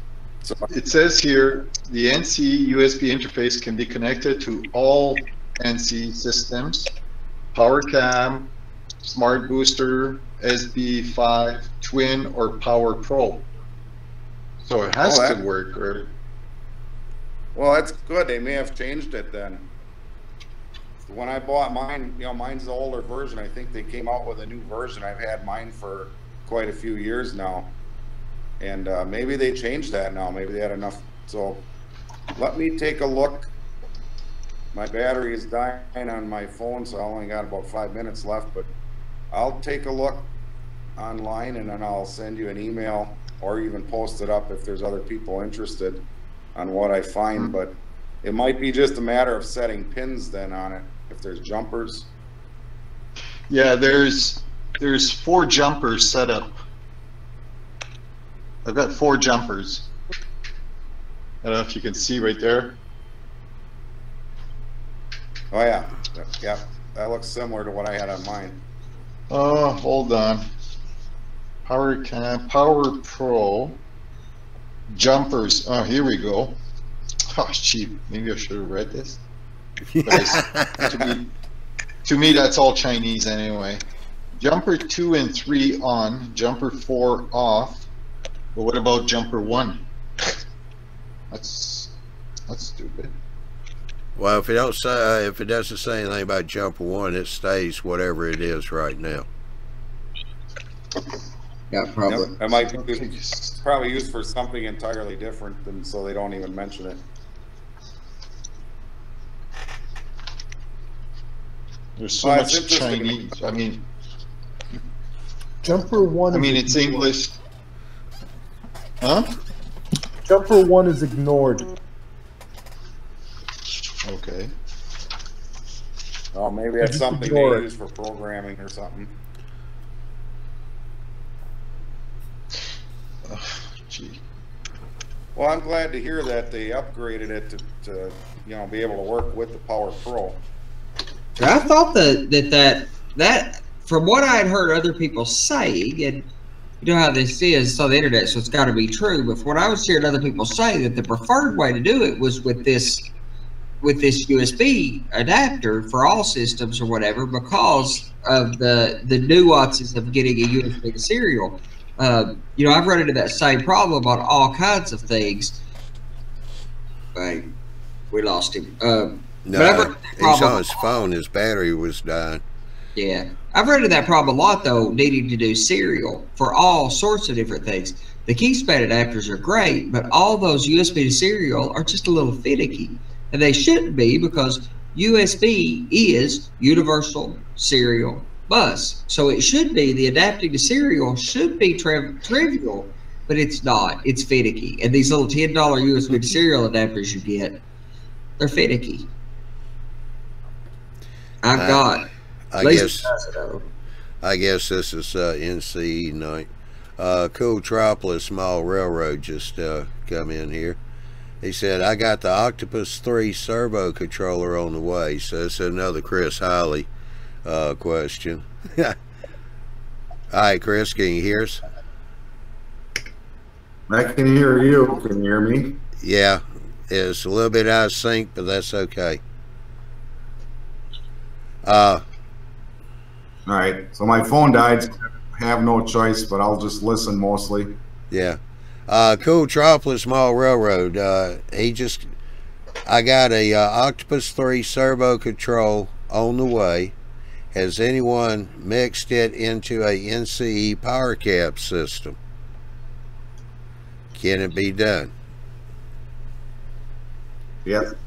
So, it says here the NC USB interface can be connected to all NC systems, power cab, smart booster, SB5, twin, or Power Pro. So it has to work. Or well, that's good. They may have changed it then. When I bought mine, you know, mine's the older version. I think they came out with a new version. I've had mine for quite a few years now. And maybe they changed that now. Maybe they had enough. So let me take a look. My battery is dying on my phone, so I only got about 5 minutes left. But I'll take a look online, and then I'll send you an email or even post it up if there's other people interested on what I find. But it might be just a matter of setting pins then on it if there's jumpers. yeah, there's 4 jumpers set up. I've got 4 jumpers. I don't know if you can see right there. Oh yeah, yeah, that looks similar to what I had on mine. Oh, hold on. Power cab, Power Pro, jumpers. Oh, here we go. Oh, gee, maybe I should have read this. To me, that's all Chinese anyway. Jumper 2 and 3 on, jumper 4 off. But what about jumper 1? That's stupid. Well, if it doesn't say anything about jumper 1, it stays whatever it is right now. Yeah, probably. Yep, it might be probably used for something entirely different, and so they don't even mention it. There's so Well, much it's interesting. Chinese. I mean, Jumper 1. I mean, is it's ignored. English. Huh? Jumper 1 is ignored. Okay. Oh, maybe that's Just something ignore they it. use for programming or something. Gee. Well, I'm glad to hear that they upgraded it to you know, be able to work with the Power Pro. I thought that from what I had heard other people saying, and you know how this is, it's on the internet, so it's got to be true. But from what I was hearing other people say, that the preferred way to do it was with this USB adapter for all systems or whatever, because of the nuances of getting a USB to serial. You know, I've run into that same problem on all kinds of things. Right, we lost him. No, he's on his phone. His battery was dying. Yeah. I've run into that problem a lot, though, needing to do serial for all sorts of different things. The key span adapters are great, but all those USB to serial are just a little finicky. And they shouldn't be, because USB is Universal Serial Bus. So it should be, the adapting to serial should be trivial, but it's not. It's finicky. And these little $10 USB to serial adapters you get, they're finicky. I've got... I guess this is NCE night. Cool Tropolis Small Railroad just come in here. He said, I got the Octopus 3 servo controller on the way. So it's another Chris Hiley question. All right, Chris, can you hear us? I can hear you. Can you hear me? Yeah, it's a little bit out of sync, but that's okay. All right, so my phone died. I have no choice, but I'll just listen mostly. Yeah. Cool Tropolis Small Railroad. I got a Octopus 3 servo control on the way. Has anyone mixed it into a NCE power cap system? Can it be done? Yep.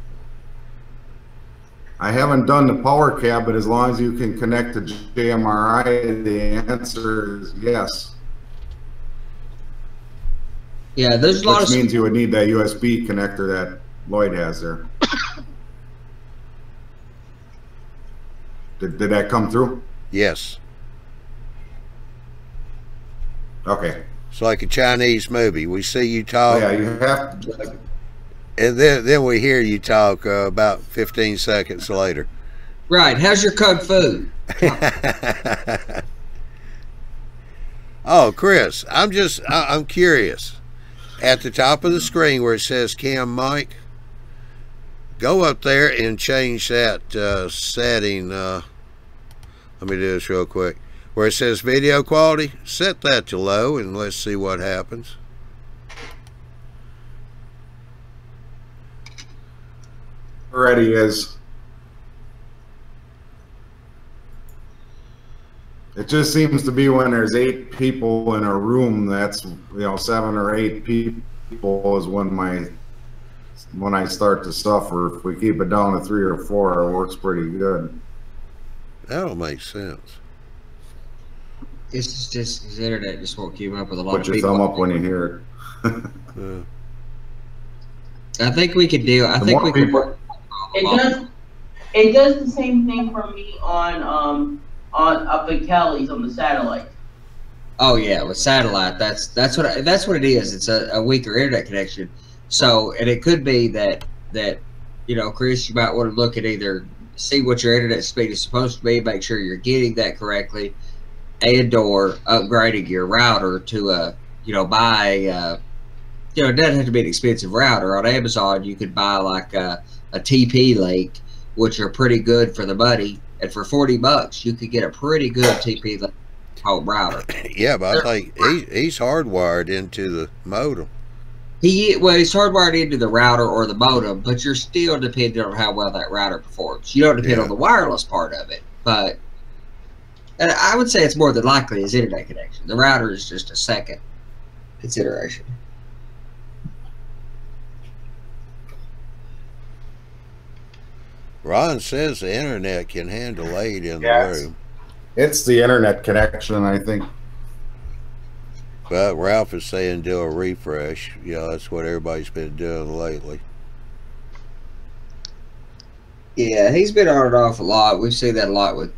I haven't done the power cab, but as long as you can connect to JMRI, the answer is yes. Yeah, there's a lot of... Which means you would need that USB connector that Lloyd has there. Did that come through? Yes. Okay. It's like a Chinese movie. We see you talk. Yeah, you have to... And then we hear you talk about 15 seconds later. Right. How's your Kung Fu? Oh, Chris, I'm curious. At the top of the screen where it says Cam Mic, go up there and change that setting. Let me do this real quick. Where it says video quality, set that to low and let's see what happens. Already is. It just seems to be when there's 8 people in a room, that's, 7 or 8 people is when I start to suffer. If we keep it down to 3 or 4, it works pretty good. That'll make sense. It's just his internet just won't keep up with a lot Put of your people. thumb up when you hear it. I think we could deal. I think we could work. It does the same thing for me on up at Kelly's on the satellite. Oh yeah, with satellite, that's what it is. It's a weaker internet connection. So, and it could be that Chris, you might want to look at either see what your internet speed is supposed to be, make sure you're getting that correctly, and/or upgrading your router to buy it doesn't have to be an expensive router. On Amazon, you could buy like a TP-Link, which are pretty good for the money. And for $40, you could get a pretty good TP-Link home router. Yeah, but I think he's hardwired into the modem. He's hardwired into the router or the modem, but you're still dependent on how well that router performs. You don't depend on the wireless part of it, but I would say it's more than likely his internet connection. The router is just a second consideration. Ron says the internet can handle 8 in the room. It's the internet connection, I think. But Ralph is saying do a refresh. That's what everybody's been doing lately. Yeah, he's been on and off a lot. We've seen that a lot with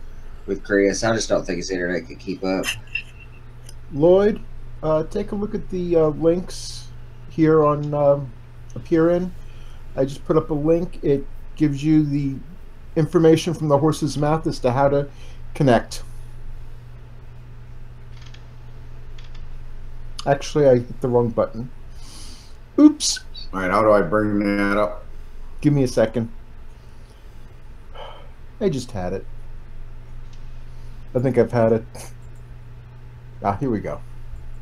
Chris. I just don't think his internet can keep up. Lloyd, take a look at the links here on Appearin. I just put up a link. It gives you the information from the horse's mouth as to how to connect. Actually, I hit the wrong button. Oops. All right, how do I bring that up? Give me a second. I just had it. I think I've had it. Here we go.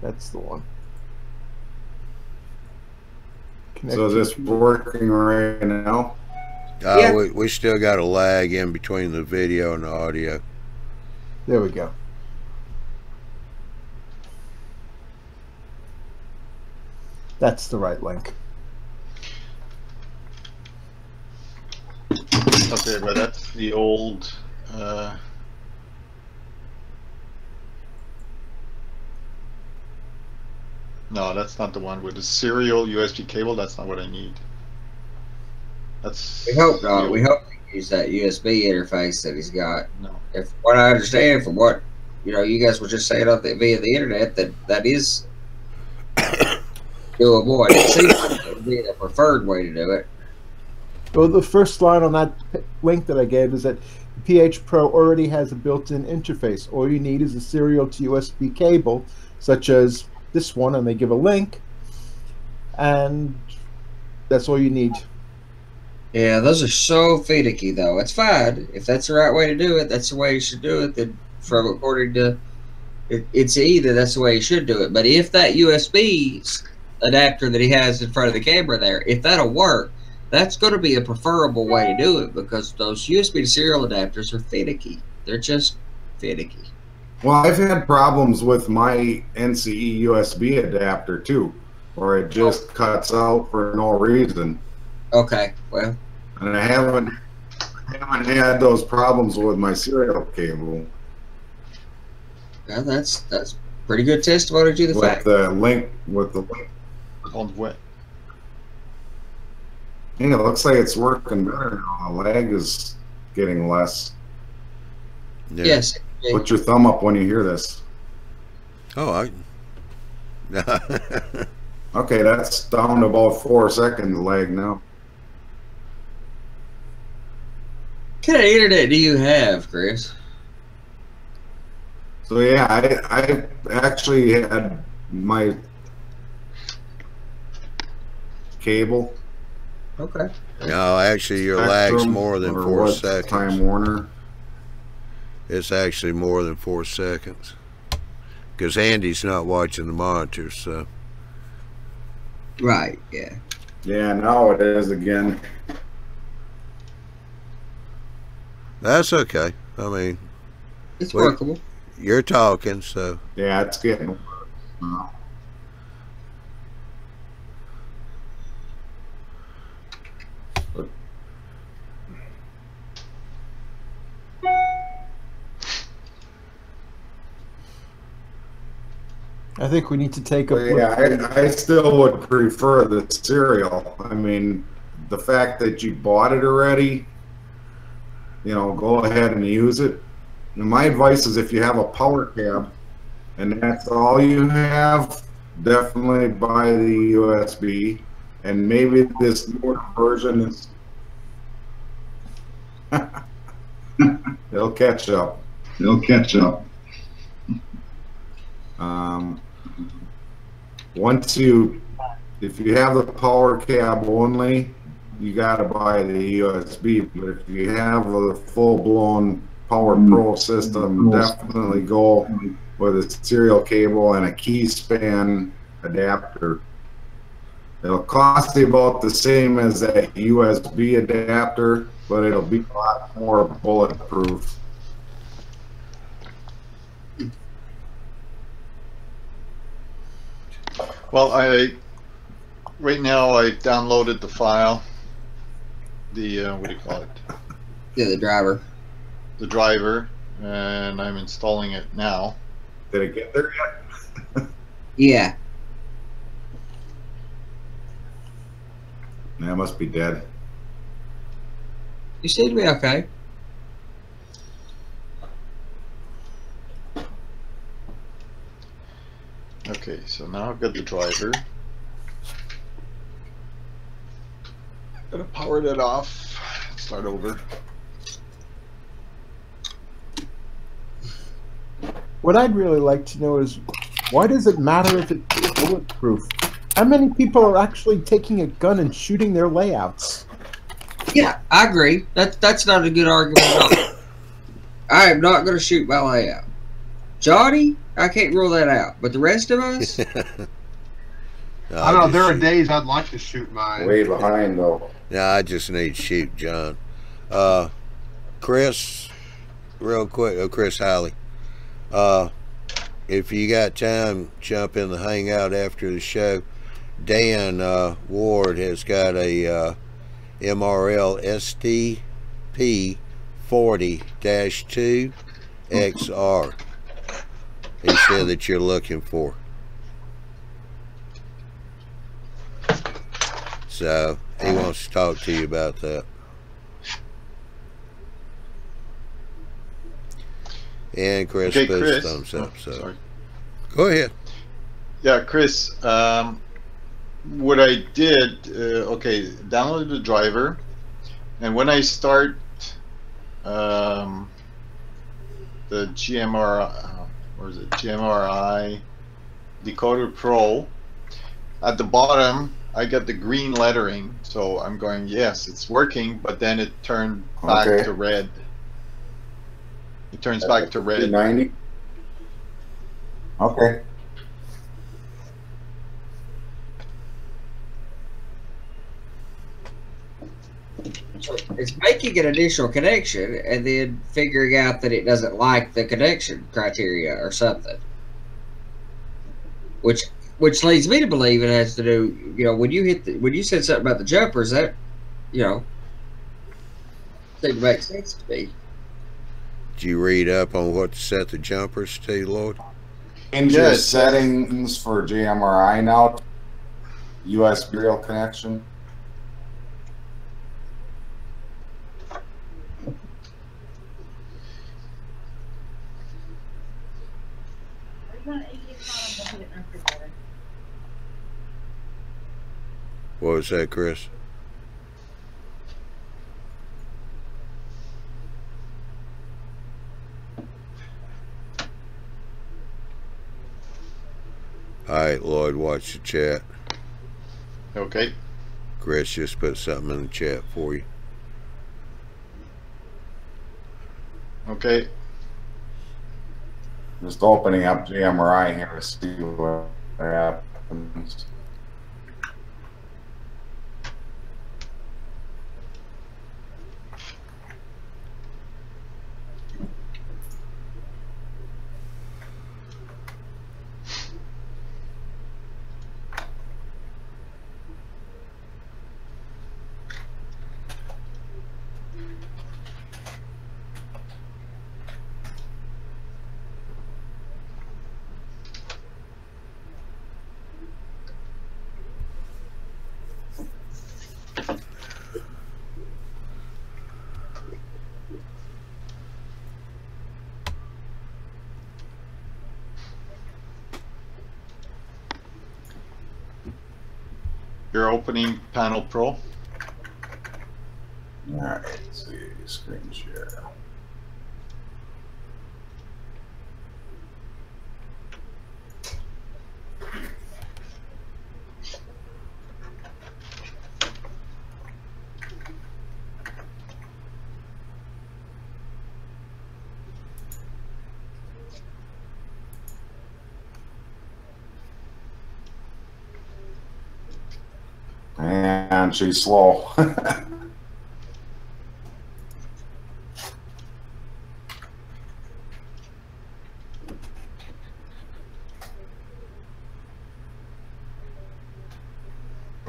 That's the one. So is this working right now? Yeah. We still got a lag in between the video and the audio. There we go. That's the right link. Okay, but that's the old. No, that's not the one with the serial USB cable. That's not what I need. That's. We hope not. We hope he use that USB interface that he's got. No. If what I understand from what you guys were just saying via the internet, that is doable. And it seems like it would be the preferred way to do it. Well, the first line on that link that I gave is that PH Pro already has a built-in interface. All you need is a serial to USB cable, such as this one, and they give a link, and that's all you need. Yeah, those are so finicky, though. It's fine if that's the right way to do it. That's the way you should do it. Then, from according to it's either that's the way you should do it. But if that USB adapter that he has in front of the camera there, if that'll work, that's going to be a preferable way to do it, because those USB to serial adapters are finicky. They're just finicky. Well, I've had problems with my NCE USB adapter too, where it just cuts out for no reason. Okay, well, and I haven't had those problems with my serial cable. Yeah, that's pretty good testimony to the fact. The link On what? Yeah, it looks like it's working better now. The lag is getting less. Yeah. Yes. Put your thumb up when you hear this. Oh, Okay, that's down to about 4 seconds lag now. What kind of internet do you have, Chris? So yeah, I actually had my cable. Okay. No, actually, your lag's more than 4 seconds. Time Warner. It's actually more than 4 seconds. Because Andy's not watching the monitor, so. Right, yeah. Yeah, now it is again. That's okay. I mean, it's workable. You're talking, so. Yeah, it's getting worse now. I think we need to take a look. Yeah, I still would prefer the serial. I mean, the fact that you bought it already, go ahead and use it. And my advice is, if you have a power cab and that's all you have, definitely buy the USB. And maybe this newer version is it'll catch up. If you have the power cab only, you gotta buy the USB. But if you have a full-blown Power Pro system, definitely go with a serial cable and a key span adapter. It'll cost you about the same as that USB adapter, but it'll be a lot more bulletproof. Well, right now I downloaded the file, the what do you call it? Yeah, the driver. The driver, and I'm installing it now. Did it get there yet? Yeah. That must be dead. You seem to be okay. Okay, so now I've got the driver. Gonna power that off. Start over. What I'd really like to know is, why does it matter if it's bulletproof? How many people are actually taking a gun and shooting their layouts? Yeah, I agree. That's not a good argument at all. I am not going to shoot my layout. Johnny, I can't rule that out. But the rest of us, No, I don't know. There are shoot. days I'd like to shoot mine. Way behind though. No, I just need to shoot John. Chris, real quick. Oh, Chris Halley. If you got time, jump in the hangout after the show. Dan Ward has got a MRL STP 40-2 XR. He said that you're looking for. So he wants to talk to you about that. And Chris Okay, puts Chris. thumbs up. Oh, So sorry. go ahead. Yeah, Chris. What I did, okay, download the driver, and when I start the GMRI Decoder Pro, at the bottom I got the green lettering, so I'm going, yes, it's working, but then it turned back Okay. to red. It turns back to red. 90. Okay. So it's making an initial connection and then figuring out that it doesn't like the connection criteria or something. Which leads me to believe it has to do, you know, when you said something about the jumpers, that, you know, seemed to make sense to me. Did you read up on what to set the jumpers to, Lloyd? Change your Yes. settings for GMRI now. USB serial connection. What was that, Chris? Alright, Lloyd, watch the chat. Okay. Chris just put something in the chat for you. Okay. Just opening up GMRI here to see what happens. You're opening Panel Pro. All right, let's see, screen share. And she's slow.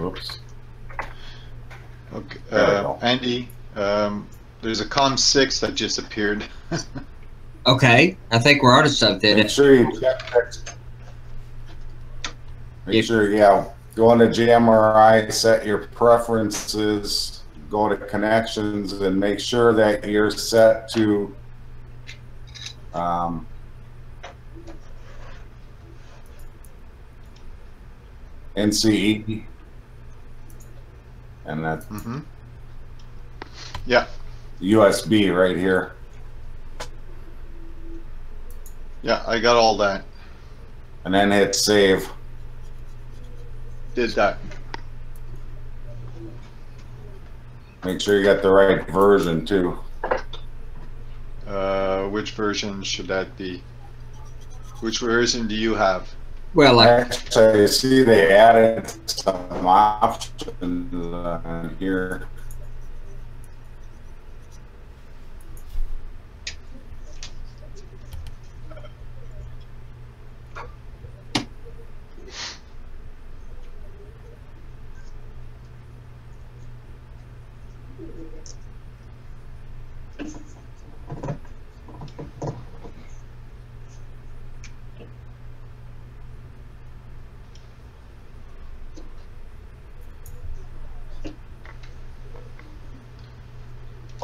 Oops. Okay, There we go. Andy, there's a COM6 that just appeared. Okay, I think we're onto something. Make sure you check that. Make Yeah. sure, yeah, go into GMRI, set your preferences, go to connections, and make sure that you're set to NCE. And that Mm-hmm. Yeah, USB right here. yeah, I got all that. And then hit save. Did that. Make sure you got the right version too. Which version should that be? Which version do you have? Well, like, actually, I see they added some options on here.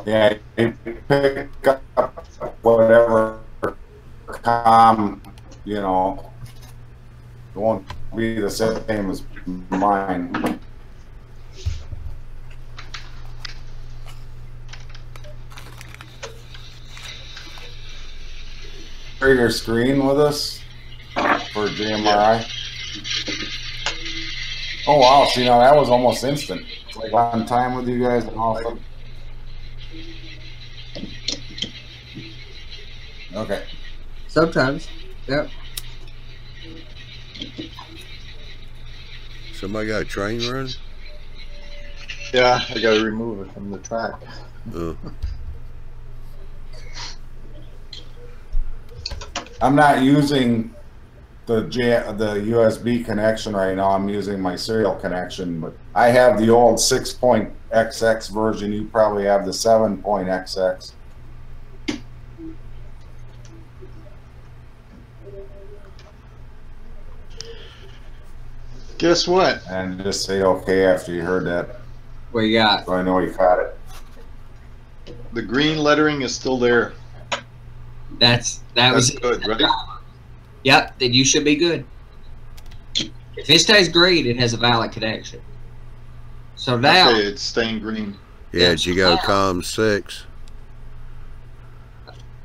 Yeah, you pick up whatever you know, it won't be the same as mine. Share your screen with us for GMRI. Oh wow, see now that was almost instant. It's like on time with you guys and all that. Okay. sometimes. Yep. Somebody got a train run? Yeah, I gotta remove it from the track. I'm not using the USB connection right now. I'm using my serial connection, but I have the old 6.XX version. You probably have the 7.XX. Guess what? And just say okay after you heard that. What you got? So I know you caught it. The green lettering is still there. That That's was good, right? Yep, then you should be good. If it stays green, it has a valid connection. So now, Okay, it's staying green. Yeah, did you go COM6?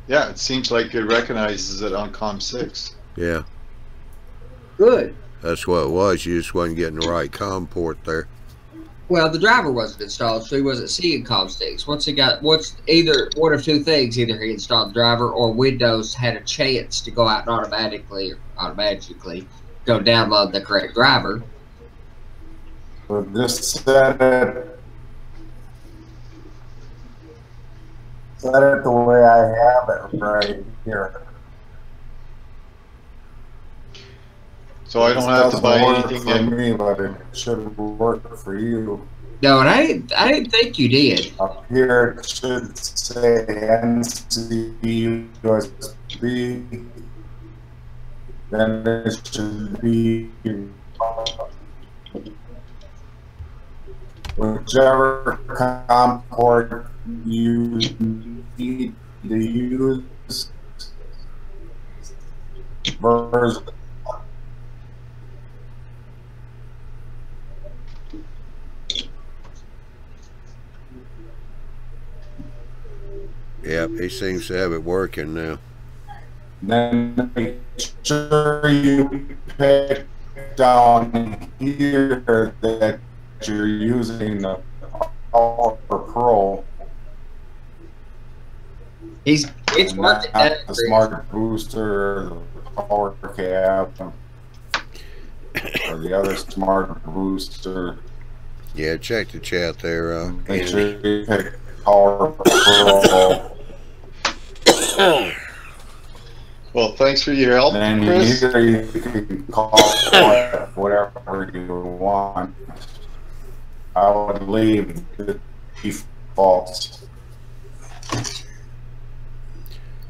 Yeah, it seems like it recognizes it on COM6. Yeah, good. that's what it was. You just wasn't getting the right COM port there. Well, the driver wasn't installed, so he wasn't seeing COM sticks. Once he got, either one of two things: either he installed the driver, or Windows had a chance to go out and automatically go download the correct driver. So just set it the way I have it right here. So I don't have to buy anything for yet. me, but it should work for you. No, and I didn't think you did. Up here it should say NC USB. Then it should be whichever COM port you need to use. Version. Yep, he seems to have it working now. Then make sure you pick down here that you're using the Power Pro. It's working. Not the Smart Booster or the Power Cab or the other Smart Booster. Yeah, check the chat there. Make sure you pick Power Pro. Well, thanks for your help, Then Chris. either you can call it whatever you want. I would leave the defaults.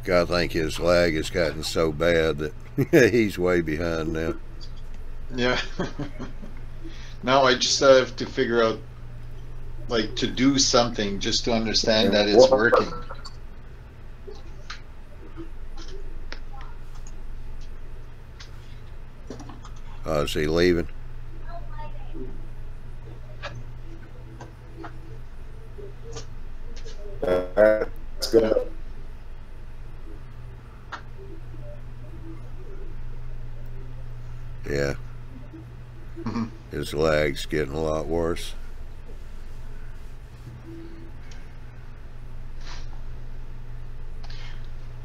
God, I think his lag has gotten so bad that he's way behind now. Yeah. Now I just have to figure out, like, to do something just to understand that it's working. Oh, is he leaving? That's good. Yeah. His lag's getting a lot worse.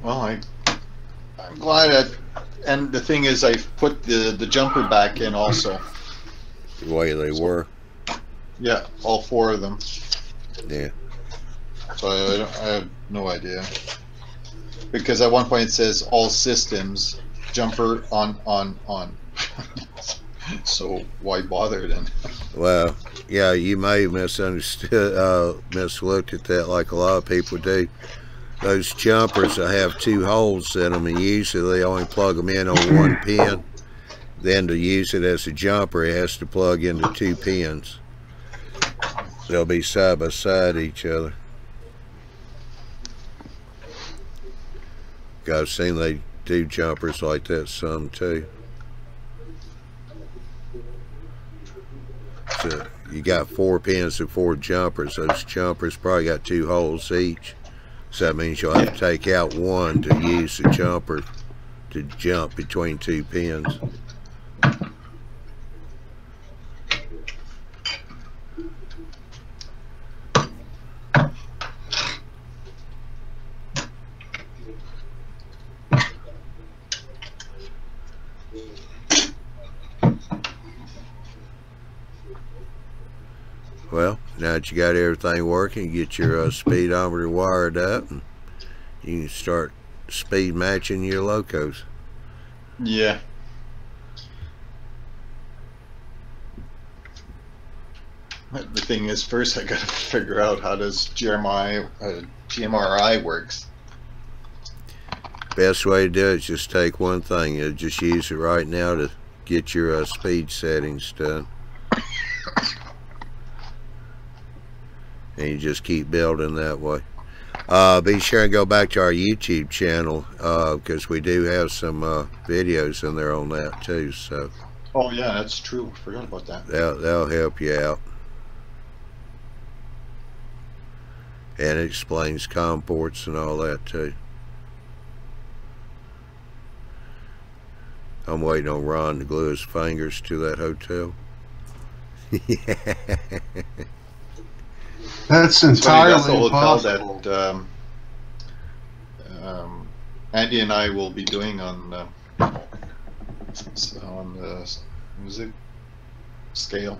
Well, I'm glad that And the thing is, I've put the jumper back in also. The way they were. Yeah, all 4 of them. Yeah. So I have no idea. Because at one point it says all systems, jumper on. So why bother then? Well, yeah, you may have misunderstood, mislooked at that like a lot of people do. Those jumpers that have 2 holes in them, and usually they only plug them in on 1 pin. Then to use it as a jumper, it has to plug into 2 pins. They'll be side by side each other. I've seen they do jumpers like that some too. So you got 4 pins and 4 jumpers. Those jumpers probably got 2 holes each. So that means you'll have to take out 1 to use the jumper to jump between 2 pins. Well, now that you got everything working, you get your speedometer wired up, and you can start speed matching your locos. Yeah. The thing is, first I gotta figure out how does GMRI works. Best way to do it is just take one thing. You just use it right now to get your speed settings done. And you just keep building that way. Be sure and go back to our YouTube channel, because we do have some videos in there on that too. So. Oh yeah, that's true. I forgot about that. That'll help you out. And it explains COM ports and all that too. I'm waiting on Ron to glue his fingers to that hotel. Yeah. That's entirely hotel impossible. That Andy and I will be doing on the music scale.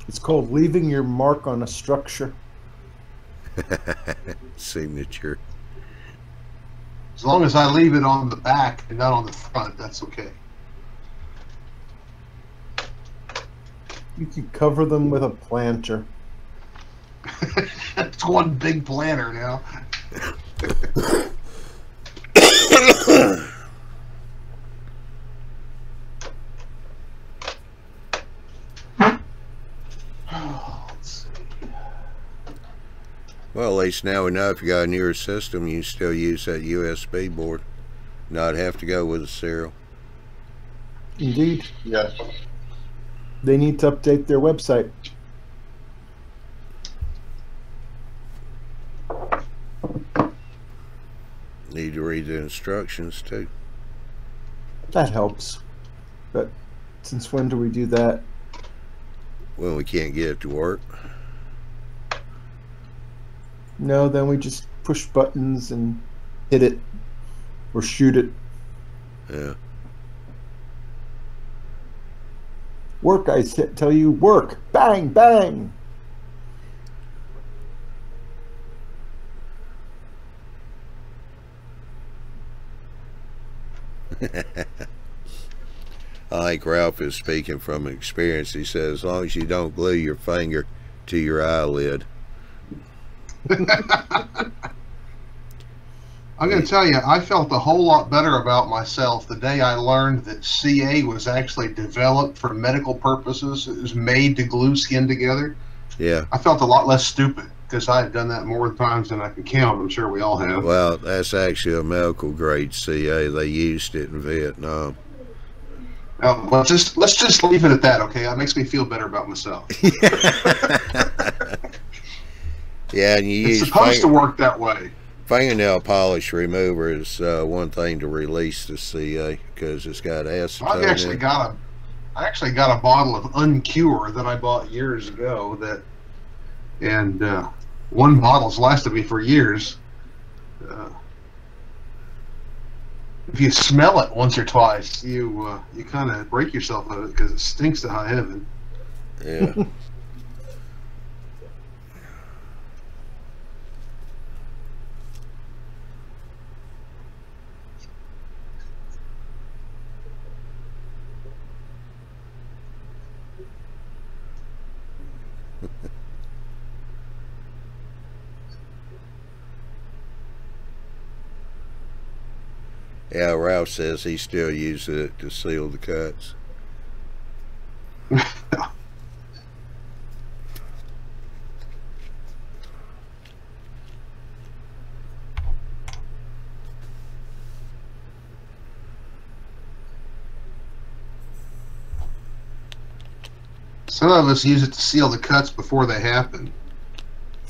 It's called leaving your mark on a structure. Signature. As long as I leave it on the back and not on the front, that's okay. You can cover them with a planter. It's one big planter now. Well, at least now we know if you got a newer system, you can still use that USB board. Not have to go with a serial. Indeed. Yeah. They need to update their website. Need to read the instructions too. That helps. But since when do we do that? When we can't get it to work. No, then we just push buttons and hit it or shoot it. Yeah. Work, I tell you, work. Bang, bang. I think Ralph is speaking from experience. He says, as long as you don't glue your finger to your eyelid. I'm going to tell you, I felt a whole lot better about myself the day I learned that CA was actually developed for medical purposes. It was made to glue skin together. Yeah. I felt a lot less stupid because I had done that more times than I can count. I'm sure we all have. Well, that's actually a medical grade CA. They used it in Vietnam. Well, let's just leave it at that, okay? That makes me feel better about myself. Yeah, and you It's use supposed to work that way. fingernail polish remover is one thing to release the CA because it's got acetone I actually got a bottle of Uncure that I bought years ago. One bottle's lasted me for years. if you smell it once or twice, you kind of break yourself of it because it stinks to high heaven. Yeah. Yeah, Ralph says he still uses it to seal the cuts. Some of us use it to seal the cuts before they happen.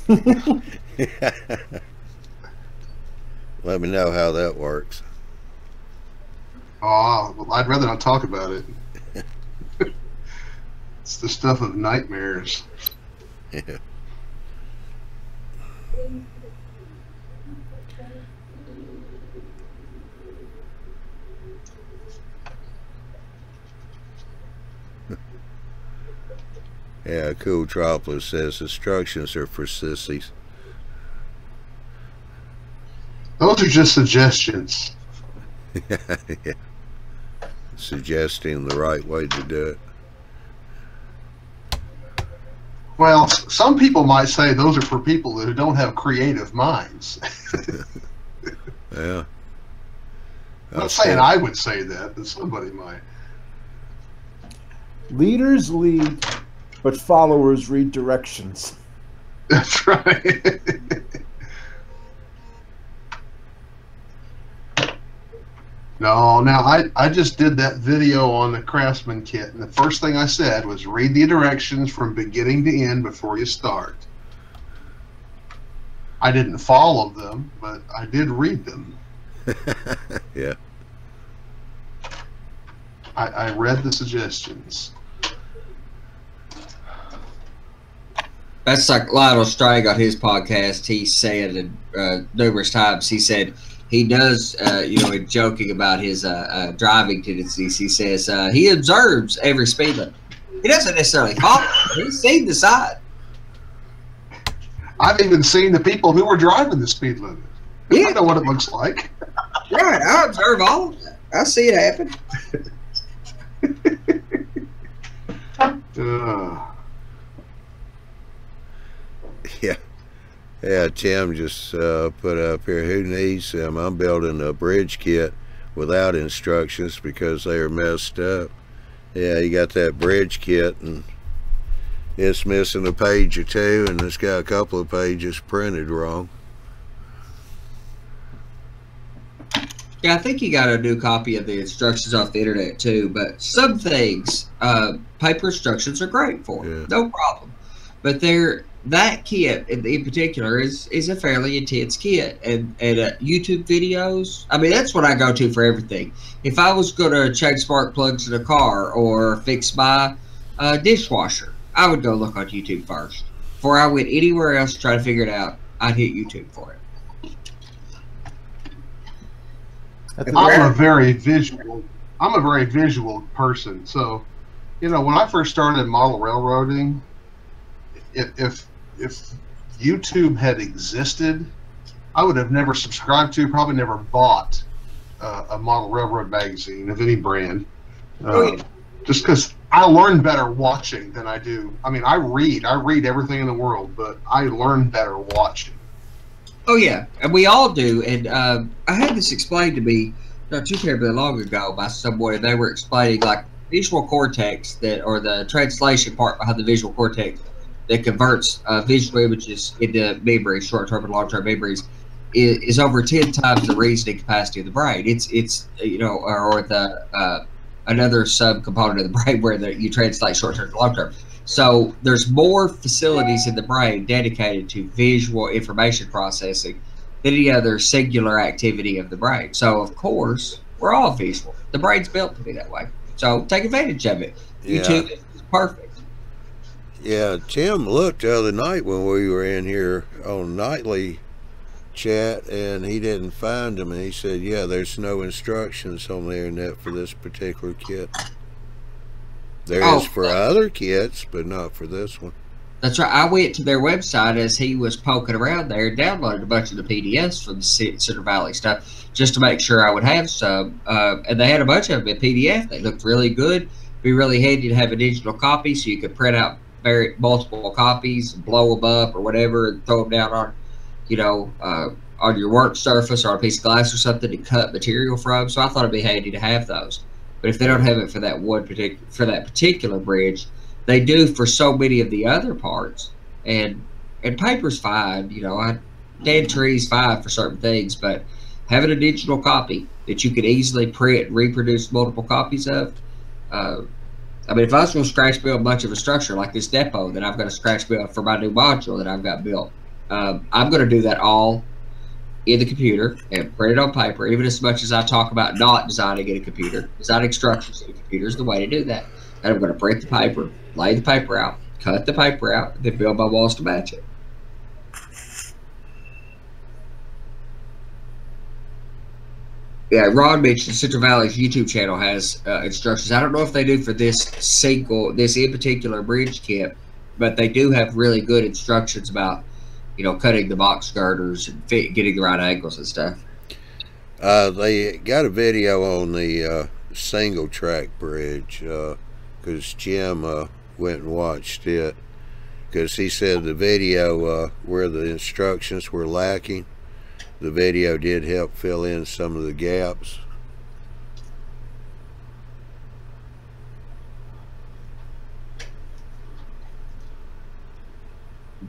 Let me know how that works. Oh, well, I'd rather not talk about it. It's the stuff of nightmares. Yeah. Yeah, Cool Tropolis says instructions are for sissies. Those are just suggestions. Yeah. Suggesting the right way to do it. Well, some people might say those are for people who don't have creative minds. Yeah. I'm not saying I would say that, but somebody might. Leaders lead, but followers read directions. That's right. No, now I just did that video on the Craftsman kit, and the first thing I said was read the directions from beginning to end before you start. I didn't follow them, but I did read them. Yeah. I read the suggestions. That's like Lionel Strang on his podcast. He said numerous times, he said he does, in joking about his driving tendencies, he says he observes every speed limit. He doesn't necessarily follow. He's seen the sign. I've even seen the people who were driving the speed limit. Yeah. I know what it looks like. Right, I observe all of that. I see it happen. Yeah. Yeah, Tim just put up here, who needs them? I'm building a bridge kit without instructions because they are messed up. Yeah, you got that bridge kit and it's missing a page or two, and it's got a couple of pages printed wrong. Yeah, I think you got a new copy of the instructions off the internet too, but some things, paper instructions are great for, no problem. But that kit in particular is a fairly intense kit, and YouTube videos, I mean, that's what I go to for everything. If I was going to change spark plugs in a car or fix my dishwasher, I would go look on YouTube first. Before I went anywhere else to try to figure it out, I'd hit YouTube for it. I'm a very visual person. So, when I first started model railroading, if YouTube had existed, I would have never subscribed to, probably never bought a model railroad magazine of any brand. Just because I learn better watching than I do. I mean, I read everything in the world, but I learn better watching. Oh yeah, and we all do. And I had this explained to me not too terribly long ago by someone. They were explaining like visual cortex, or the translation part behind the visual cortex that converts visual images into memories, short-term and long-term memories, is over 10 times the reasoning capacity of the brain. It's or the another subcomponent of the brain where you translate short-term to long-term. So there's more facilities in the brain dedicated to visual information processing than any other singular activity of the brain. So of course, we're all visual. The brain's built to be that way. So take advantage of it. Yeah. YouTube is perfect. Yeah, Tim looked the other night when we were in here on nightly chat, and he didn't find them, and he said, yeah, there's no instructions on the internet for this particular kit. There is for other kits, but not for this one. That's right. I went to their website as he was poking around there, downloaded a bunch of the PDFs from the Center Valley stuff just to make sure I would have some. And they had a bunch of them in PDF. They looked really good. Be really handy to have a digital copy so you could print out multiple copies and blow them up or whatever and throw them down on, you know, on your work surface or a piece of glass or something to cut material from. So I thought it'd be handy to have those. But if they don't have it for that particular bridge, they do for so many of the other parts. And paper's fine, you know. Dead tree's fine for certain things, but having a digital copy that you could easily print and reproduce multiple copies of. I mean, if I was going to scratch build much of a structure like this depot that I've got to scratch build for my new module that I've got built, I'm going to do that all in the computer and print it on paper. Even as much as I talk about not designing in a computer, designing structures in a computer is the way to do that. And I'm going to print the paper, lay the paper out, cut the paper out, and then build my walls to match it. Yeah, Ron mentioned Central Valley's YouTube channel has instructions. I don't know if they do for this in particular bridge kit, but they do have really good instructions about, you know, cutting the box girders and getting the right angles and stuff. They got a video on the single track bridge because Jim went and watched it because he said the video where the instructions were lacking, the video did help fill in some of the gaps.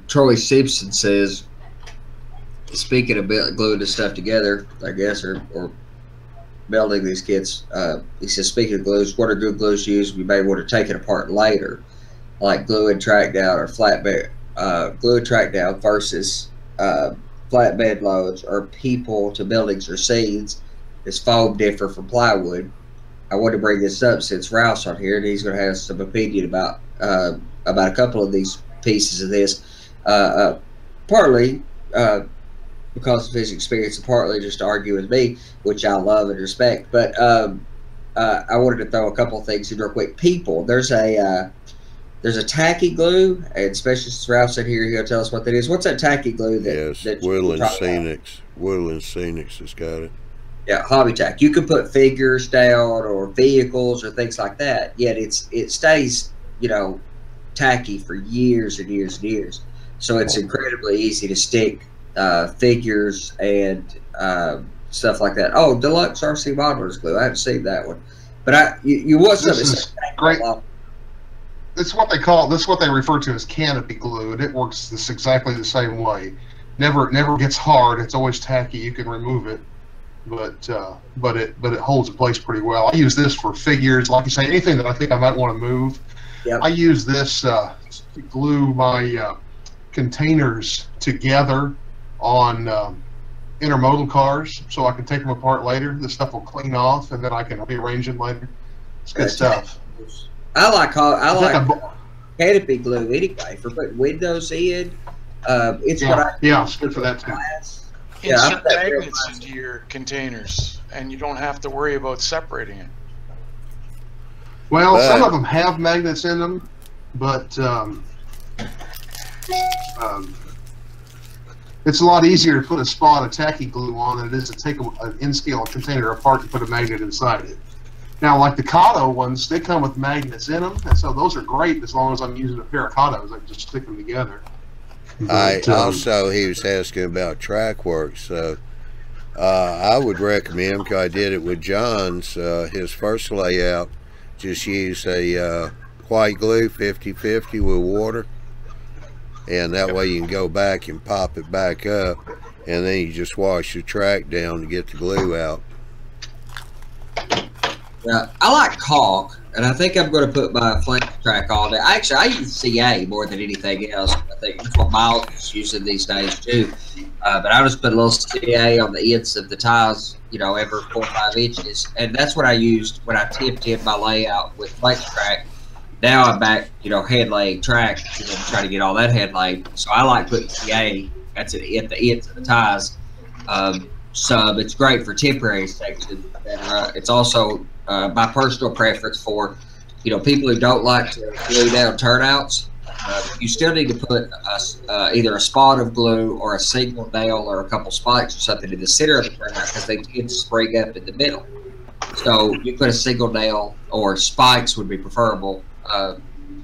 Troy Simpson says, speaking of gluing this stuff together, I guess, or melding these kits, he says, speaking of glues, what are good glues used? We may want to take it apart later, like glue and track down or flatbed, glue and track down versus flatbed loads or people to buildings or scenes. Is foam differ from plywood? I want to bring this up since Ralph's on here and he's going to have some opinion about a couple of these pieces of this. Partly because of his experience and partly just to argue with me, which I love and respect. But I wanted to throw a couple of things in real quick. People, there's a tacky glue, and especially since Ralph's in here, he'll tell us what that is. What's that tacky glue that? Yes, Woodland Scenics. Woodland Scenics has got it. Yeah, hobby tack. You can put figures down or vehicles or things like that. Yet it stays, you know, tacky for years and years and years. So it's incredibly easy to stick figures and stuff like that. Oh, Deluxe RC Modelers glue. I haven't seen that one, but you want something. This is great. It's what they call. This is what they refer to as canopy glue, and it works exactly the same way. Never gets hard. It's always tacky. You can remove it, but it holds in place pretty well. I use this for figures, like you say, anything that I think I might want to move. Yep. I use this to glue my containers together on intermodal cars, so I can take them apart later. This stuff will clean off, and then I can rearrange them later. It's good stuff. I like canopy glue anyway for putting windows in. It's it's good for that too. Insert magnets into your containers, and you don't have to worry about separating it. Well, some of them have magnets in them, but it's a lot easier to put a spot of tacky glue on than it is to take an in-scale container apart and put a magnet inside it. Now, like the Kato ones, they come with magnets in them, and so those are great as long as I'm using a pair of Katos. I can just stick them together. Also, he was asking about track work, so I would recommend, because I did it with John's, his first layout, just use a white glue 50-50 with water, and that way you can go back and pop it back up, and then you just wash your track down to get the glue out. Yeah, I like caulk, and I think I'm going to put my flange track on there. Actually, I use CA more than anything else. I think that's what Miles is using these days too. But I just put a little CA on the ends of the tiles, you know, every 4 or 5 inches, and that's what I used when I tipped in my layout with flange track. Now I'm back, you know, head laying track, you know, trying to get all that head laid. So I like putting CA. That's at the ends of the ties. sub. It's great for temporary sections. It's also my personal preference for, you know, people who don't like to glue down turnouts. You still need to put either a spot of glue or a single nail or a couple spikes or something in the center of the turnout, because they tend to spring up in the middle. So you put a single nail, or spikes would be preferable.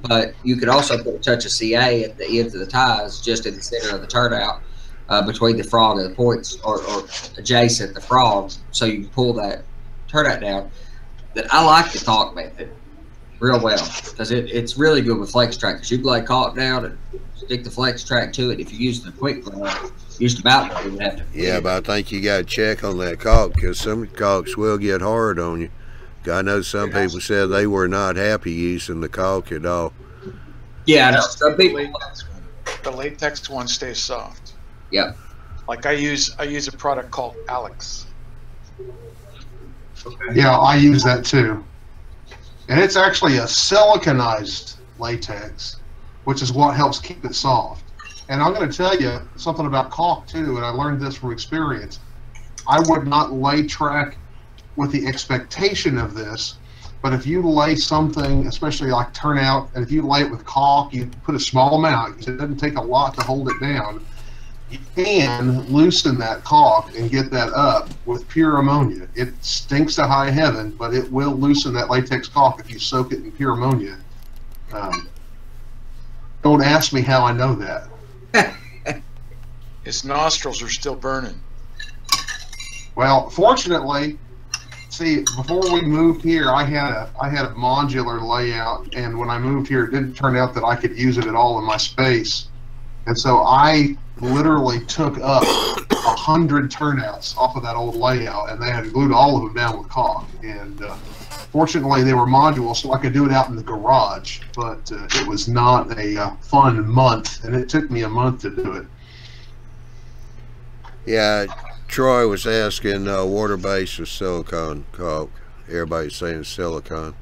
But you could also put a touch of CA at the ends of the ties, just in the center of the turnout, between the frog and the points, or adjacent the frog, so you can pull that turnout down. That I like the caulk method real well, because it's really good with flex track, because you can lay caulk down and stick the flex track to it. If you use the quick grind, used to mount, you would have to. Yeah, but I think you got to check on that caulk, because some caulks will get hard on you. I know some people said they were not happy using the caulk at all. Yeah, no, some people. The latex one stays soft. Yep. Like I use a product called Alex. Yeah, I use that too. And it's actually a siliconized latex, which is what helps keep it soft. And I'm going to tell you something about caulk too, and I learned this from experience. I would not lay track with the expectation of this, but if you lay something, especially like turnout, and if you lay it with caulk, you put a small amount, because it doesn't take a lot to hold it down, you can loosen that caulk and get that up with pure ammonia. It stinks to high heaven, but it will loosen that latex caulk if you soak it in pure ammonia. Don't ask me how I know that. His nostrils are still burning. Well, fortunately, see, before we moved here, I had a modular layout, and when I moved here, it didn't turn out that I could use it at all in my space, and so I literally took up 100 turnouts off of that old layout, and they had glued all of them down with caulk. And fortunately, they were modular, so I could do it out in the garage. But it was not a fun month, and it took me a month to do it. Yeah, Troy was asking water-based or silicone caulk. Everybody's saying silicone.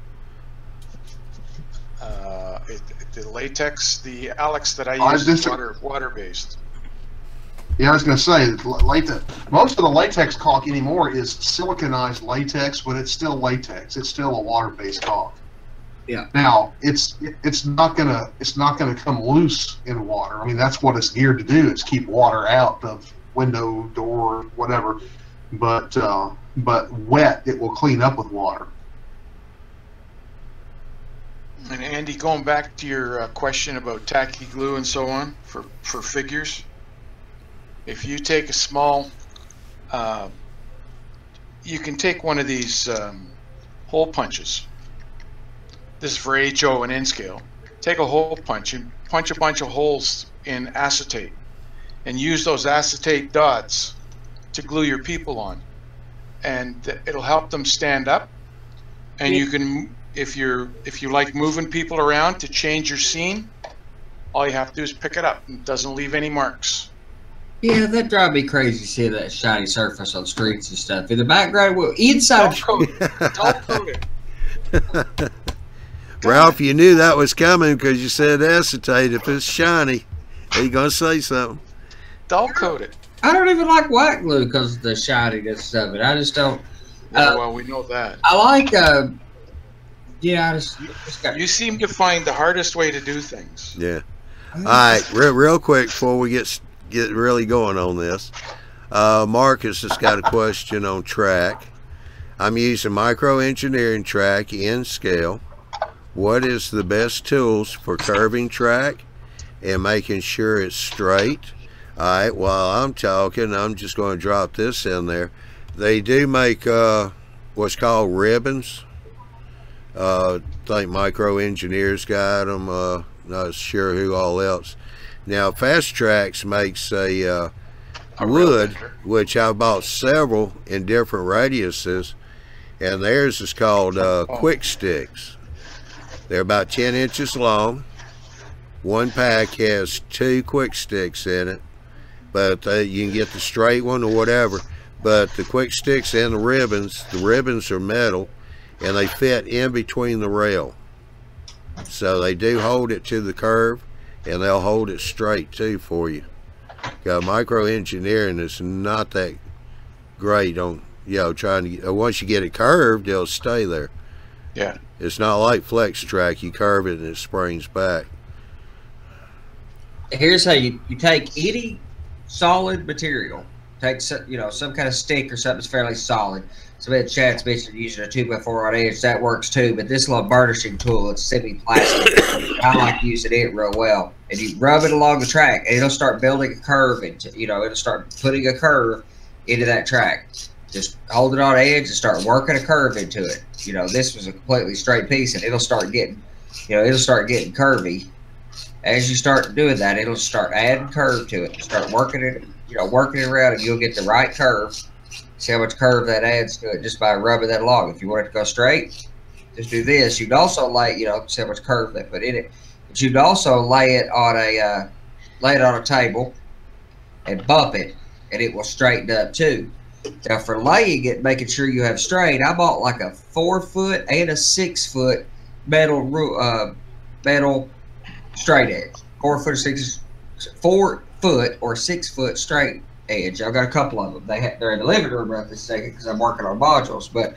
The latex, the Alex that I use is water-based. Yeah, I was going to say, most of the latex caulk anymore is siliconized latex, but it's still latex. It's still a water-based caulk. Yeah. Now, it's not gonna come loose in water. I mean, that's what it's geared to do. It's keep water out of window, door, whatever. But wet, it will clean up with water. And Andy, going back to your question about tacky glue and so on for figures, if you take a small, you can take one of these hole punches. This is for HO and N scale. Take a hole punch and punch a bunch of holes in acetate, and use those acetate dots to glue your people on, and it'll help them stand up. And you can, if you like moving people around to change your scene, all you have to do is pick it up. It doesn't leave any marks. Yeah, that drives me crazy seeing that shiny surface on streets and stuff. In the background, well, inside. Don't coat it. Ralph, you knew that was coming because you said acetate. If it's shiny, are you going to say something? Don't coat it. I don't even like white glue because of the shininess of it. I just don't. Well, we know that. I like, yeah, I just got. You seem to find the hardest way to do things. Yeah. All right, real quick before we get really going on this. Marcus has got a question on track. I'm using micro engineering track in scale. What is the best tools for curving track and making sure it's straight? All right, while I'm talking, I'm just going to drop this in there. They do make what's called ribbons. I think Micro Engineers got them. Not sure who all else. Now, Fast Tracks makes a wood, which I bought several in different radiuses, and theirs is called Quick Sticks. They're about 10 inches long. One pack has 2 quick sticks in it, but you can get the straight one or whatever. But the quick sticks and the ribbons are metal, and they fit in between the rail. So they do hold it to the curve, and they'll hold it straight too for you. Micro engineering is not that great on, you know, trying to get, once you get it curved, it'll stay there. Yeah. It's not like flex track. You curve it and it springs back. Here's how you take any solid material, take some, you know, some kind of stick or something that's fairly solid. So Chad's mentioned using a 2x4 on edge, that works too. But this little burnishing tool, it's semi-plastic. I like using it real well. And you rub it along the track, and it'll start building a curve into, you know, it'll start putting a curve into that track. Just hold it on edge and start working a curve into it. You know, this was a completely straight piece, and it'll start getting, you know, it'll start getting curvy. As you start doing that, it'll start adding curve to it. Start working it, you know, working it around, and you'll get the right curve. See how much curve that adds to it just by rubbing that along. If you want it to go straight, just do this. You'd also lay, you know, see how much curve they put in it. But you'd also lay it on a table and bump it, and it will straighten up too. Now for laying it, making sure you have straight, I bought like a 4-foot and a 6-foot metal straight edge. 4 foot or 6 foot straight edge. I've got a couple of them. They're in the living room right this second because I'm working on modules, but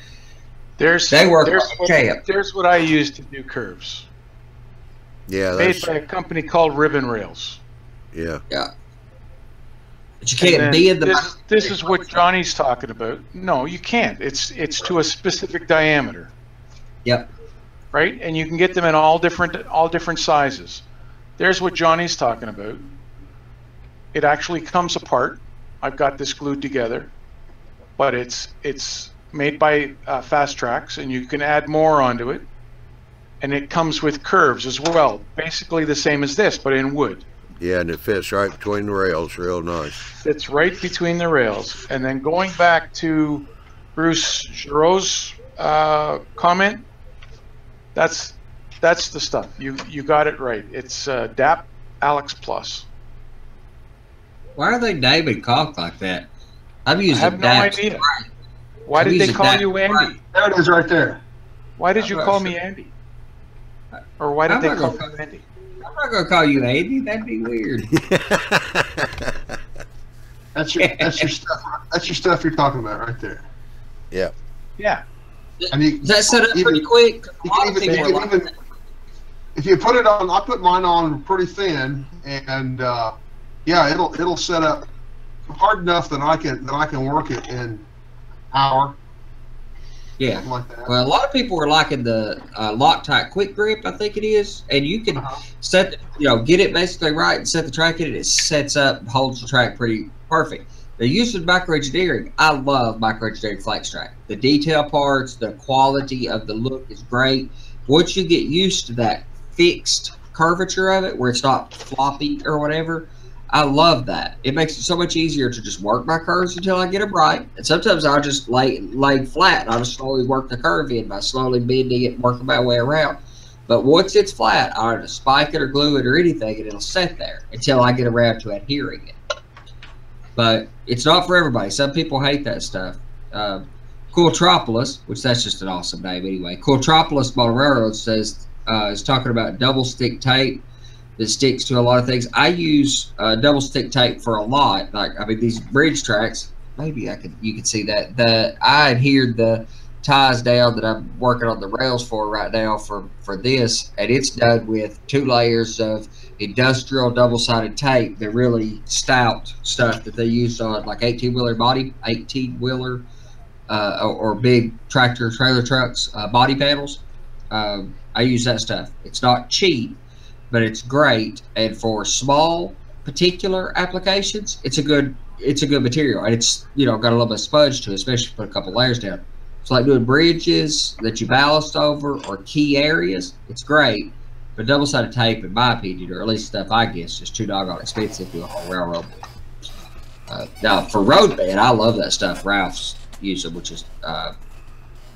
they work like camp. There's what I use to do curves. Yeah, made by a company called Ribbon Rails. Yeah. Yeah. But you can't be in the. This is what Johnny's talking about. No, you can't. It's to a specific diameter. Yep. Right, and you can get them in all different sizes. There's what Johnny's talking about. It actually comes apart. I've got this glued together, but it's made by Fast Tracks, and you can add more onto it. And it comes with curves as well, basically the same as this, but in wood. Yeah, and it fits right between the rails, real nice. Fits right between the rails. And then going back to Bruce Giroux's comment, that's the stuff. You got it right. It's DAP Alex Plus. Why are they naming caulk like that? I'm using I have no idea. Why did they call you Andy? There it is right there. Why did you call me Andy? Or why did they call you Andy? I'm not going to call you Andy. That'd be weird. That's your stuff. That's your stuff you're talking about right there. Yeah. Yeah. And Is that set up pretty quick? If you put it on, I put mine on pretty thin, and yeah, it'll set up hard enough that I can work it in an hour. Yeah. Like that. Well, a lot of people are liking the Loctite Quick Grip, I think it is, and you can set, get it basically right and set the track in it. It sets up, holds the track pretty perfect. The use of microengineering, I love microengineering flex track. The detail parts, the quality of the look is great. Once you get used to that fixed curvature of it, where it's not floppy or whatever, I love that. It makes it so much easier to just work my curves until I get them right. And sometimes I'll just lay flat. I'll just slowly work the curve in by slowly bending it and working my way around. But once it's flat, I'll just spike it or glue it or anything, and it'll sit there until I get around to adhering it. But it's not for everybody. Some people hate that stuff. Cooltropolis, which that's just an awesome name anyway. Cooltropolis Motor Railroad says is talking about double stick tape that sticks to a lot of things. I use double stick tape for a lot. These bridge tracks. Maybe you could see that. I adhered the ties down that I'm working on the rails for right now for this, and it's done with 2 layers of industrial double-sided tape. They're really stout stuff that they use on like 18-wheeler or big tractor trailer trucks body panels. I use that stuff. It's not cheap, but it's great, and for small particular applications, it's a good material, and it's got a little bit of sponge to it, especially if you put a couple layers down. It's like doing bridges that you ballast over or key areas. It's great, but double-sided tape, in my opinion, or at least stuff I guess, is just too doggone expensive to a whole railroad. Now for road bed, I love that stuff. Ralph's using, which is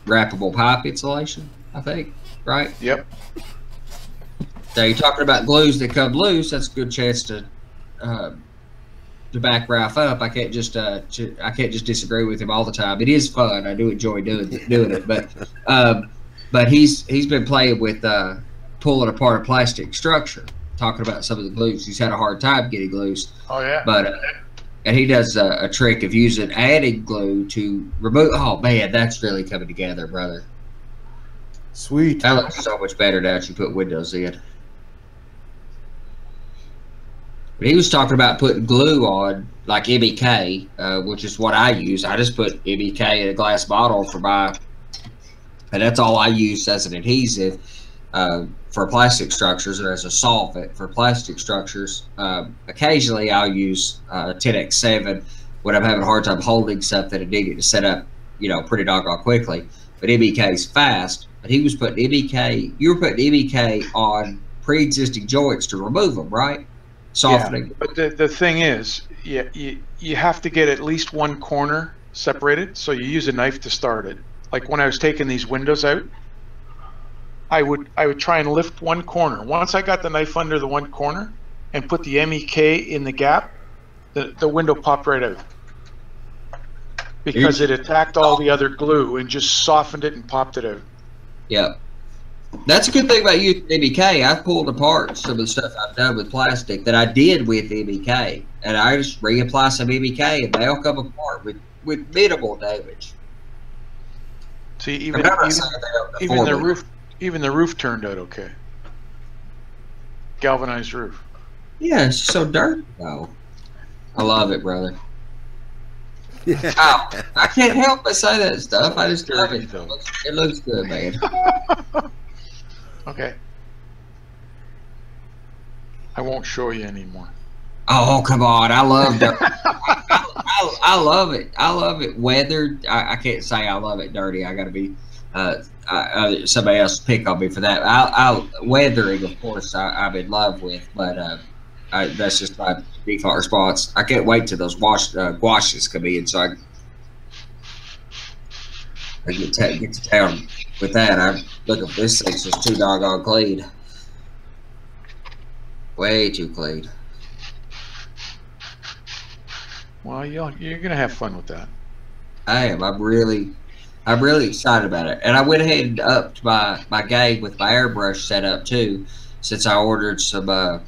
wrappable pipe insulation, I think, right? Yep. Now you're talking about glues that come loose. That's a good chance to back Ralph up. I can't just disagree with him all the time. It is fun. I do enjoy doing it, but he's been playing with pulling apart a plastic structure. Talking about some of the glues, he's had a hard time getting loose. Oh yeah. And he does a trick of using added glue to remove. Oh man, that's really coming together, brother. Sweet. That looks so much better now that you put windows in. But he was talking about putting glue on, like MEK, which is what I use. I just put MEK in a glass bottle for my, and that's all I use as an adhesive for plastic structures and as a solvent for plastic structures. Occasionally I'll use 10x7 when I'm having a hard time holding something and needing to set up, you know, pretty doggone quickly. But MEK is fast. But he was putting MEK, you were putting MEK on pre-existing joints to remove them, right? Softening. Yeah, but the thing is, you have to get at least one corner separated, so you use a knife to start it. Like when I was taking these windows out, I would try and lift one corner. Once I got the knife under the one corner and put the MEK in the gap, the window popped right out. Because it attacked all the other glue and just softened it and popped it out. Yep. That's a good thing about using MEK. I've pulled apart some of the stuff I've done with plastic that I did with MEK, and I just reapply some MEK, and they'll come apart with minimal damage. See, even the roof turned out okay. Galvanized roof. Yeah, it's so dirty though. I love it, brother. Oh, I can't help but say that stuff. I just love it. It looks good, man. Okay. I won't show you anymore. Oh, come on. I love dirty. I love it. I love it weathered. I can't say I love it dirty. I got to be somebody else pick on me for that. Weathering, of course, I'm in love with, but that's just my default response. I can't wait till those washes come in, so I get to town with that. I'm looking for this thing's just too doggone clean. Way too clean. Well, you're gonna have fun with that. I am. I'm really excited about it. And I went ahead and upped my game with my airbrush setup too, since I ordered some of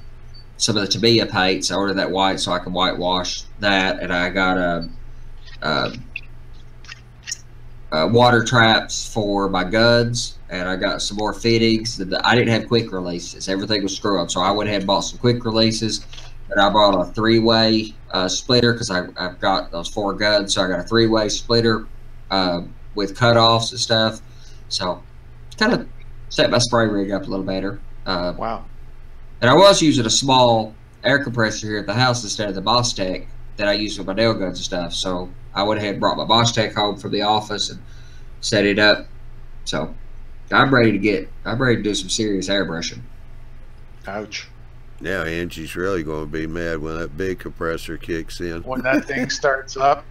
the Tamiya paints. I ordered that white so I can whitewash that, and I got water traps for my guns, and I got some more fittings. I didn't have quick releases. Everything was screw up, so I went ahead and bought some quick releases. And I bought a 3-way splitter because I've got those 4 guns, so I got a 3-way splitter with cutoffs and stuff. So kind of set my spray rig up a little better. Wow. And I was using a small air compressor here at the house instead of the Boss Tech that I use with my nail guns and stuff. So I went ahead and brought my Boss Tech home from the office and set it up. So I'm ready to do some serious airbrushing. Ouch. Now Angie's really going to be mad when that big compressor kicks in. When that thing starts up.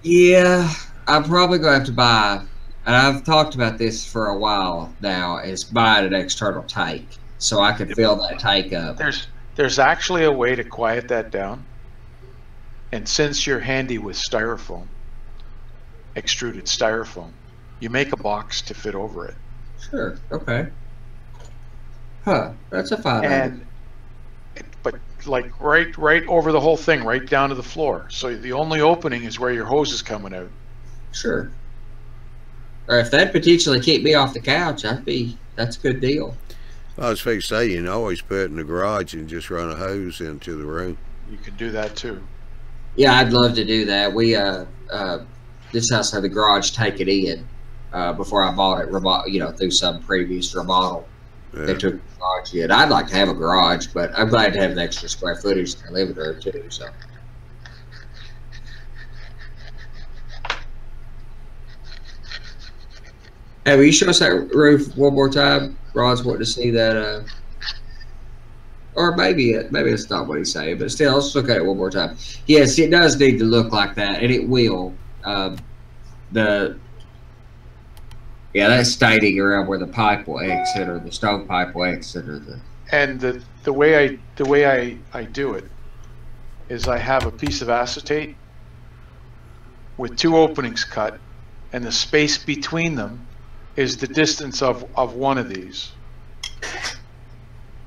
Yeah, I'm probably going to have to buy, and I've talked about this for a while now, is buying an external tank so I can fill that tank up. There's actually a way to quiet that down. And since you're handy with styrofoam, extruded styrofoam, you make a box to fit over it. Sure. Okay. Huh. That's a fine idea. But like right over the whole thing, right down to the floor. So the only opening is where your hose is coming out. Sure. Or if that potentially keep me off the couch, that's a good deal. I was fixing to say, you can always put it in the garage and just run a hose into the room. You can do that too. Yeah, I'd love to do that. We this house had the garage taken in before I bought it, through some previous remodel. Yeah. They took the garage in. I'd like to have a garage, but I'm glad to have an extra square footage in the living room too. So. Hey, will you show us that roof one more time? Rod's wanting to see that, or maybe it's not what he's saying, but still, let's look at it one more time. Yes, it does need to look like that, and it will. That's staining around where the pipe will exit, or the stovepipe will exit, or the. And the way I do it is I have a piece of acetate with 2 openings cut, and the space between them is the distance of one of these.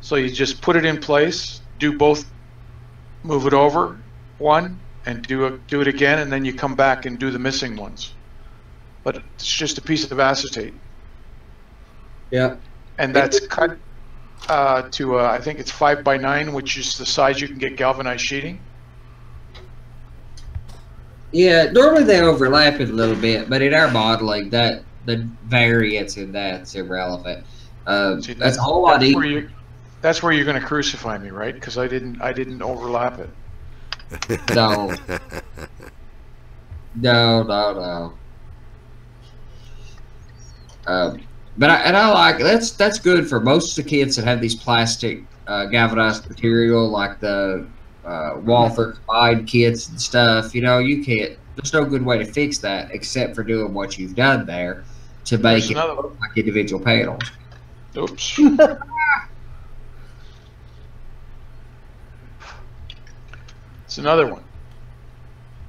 So you just put it in place, do both, move it over one, and do it again, and then you come back and do the missing ones. But it's just a piece of acetate. Yeah. And that's cut to I think it's 5x9, which is the size you can get galvanized sheeting. Yeah, normally they overlap it a little bit, but in our modeling, that the variance in that's irrelevant. See, that's a whole lot easier. That's where you're going to crucify me, right? Because I didn't overlap it. No. No. But I like that's good for most of the kits that have these plastic galvanized material, like the Walther combined kits and stuff. You know, you can't. There's no good way to fix that except for doing what you've done there to make it look like individual panels. Oops. It's another one.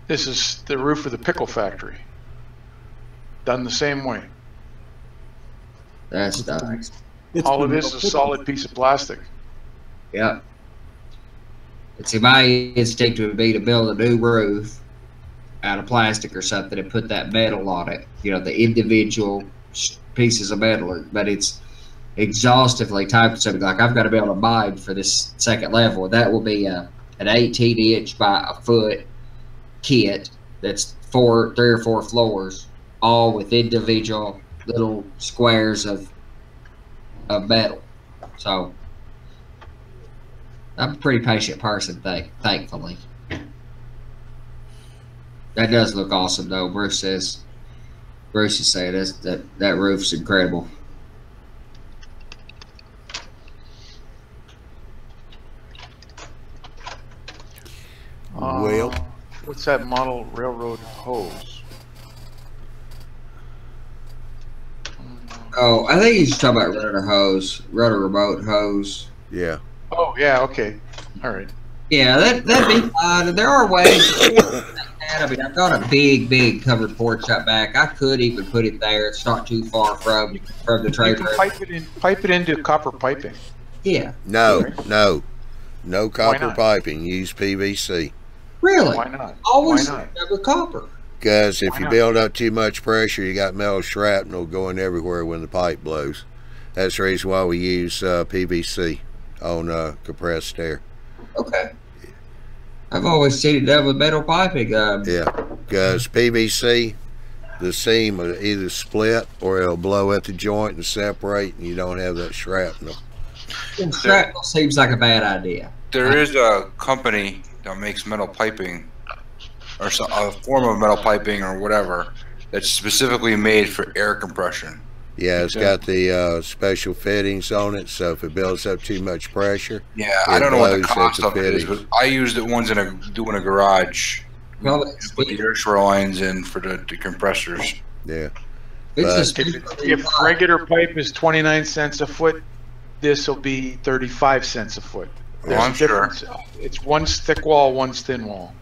This is the roof of the pickle factory. Done the same way. That's nice. All it is a solid piece of plastic. Yep. And see, my instinct would be to build a new roof out of plastic or something and put that metal on it. You know, the individual pieces of metal. But it's exhaustively time consuming. Like, I've got to be able to mine for this second level. That will be an 18-inch by a foot kit that's 3 or 4 floors, all with individual little squares of metal. So I'm a pretty patient person, thankfully. That does look awesome, though. Bruce is saying that roof's incredible. Well, what's that model railroad hose? Oh, I think he's just talking about rotor remote hose. Yeah. Oh, yeah, okay. All right. Yeah, that'd be fine. There are ways to do that. I mean, I've got a big covered porch out back. I could even put it there. It's not too far from the trailer. You can pipe it into copper piping. Yeah. No copper piping. Use PVC. Really? Why not? Always Why not? with copper. Because if you build up too much pressure, you got metal shrapnel going everywhere when the pipe blows. That's the reason why we use PVC on compressed air. Okay. I've always seen it done with metal piping. Yeah, because PVC, the seam will either split or it'll blow at the joint and separate, and you don't have that shrapnel. And shrapnel seems like a bad idea. There is a company that makes metal piping, or a form of metal piping or whatever, that's specifically made for air compression. Yeah, it's got the special fittings on it, so if it builds up too much pressure, yeah, I don't know what the cost of it is, but I used it once doing a garage. Well, put the air shore lines in for the compressors. Yeah. If regular pipe is 29 cents a foot, this will be 35 cents a foot. Well, I'm sure. It's one's thick wall, one's thin wall.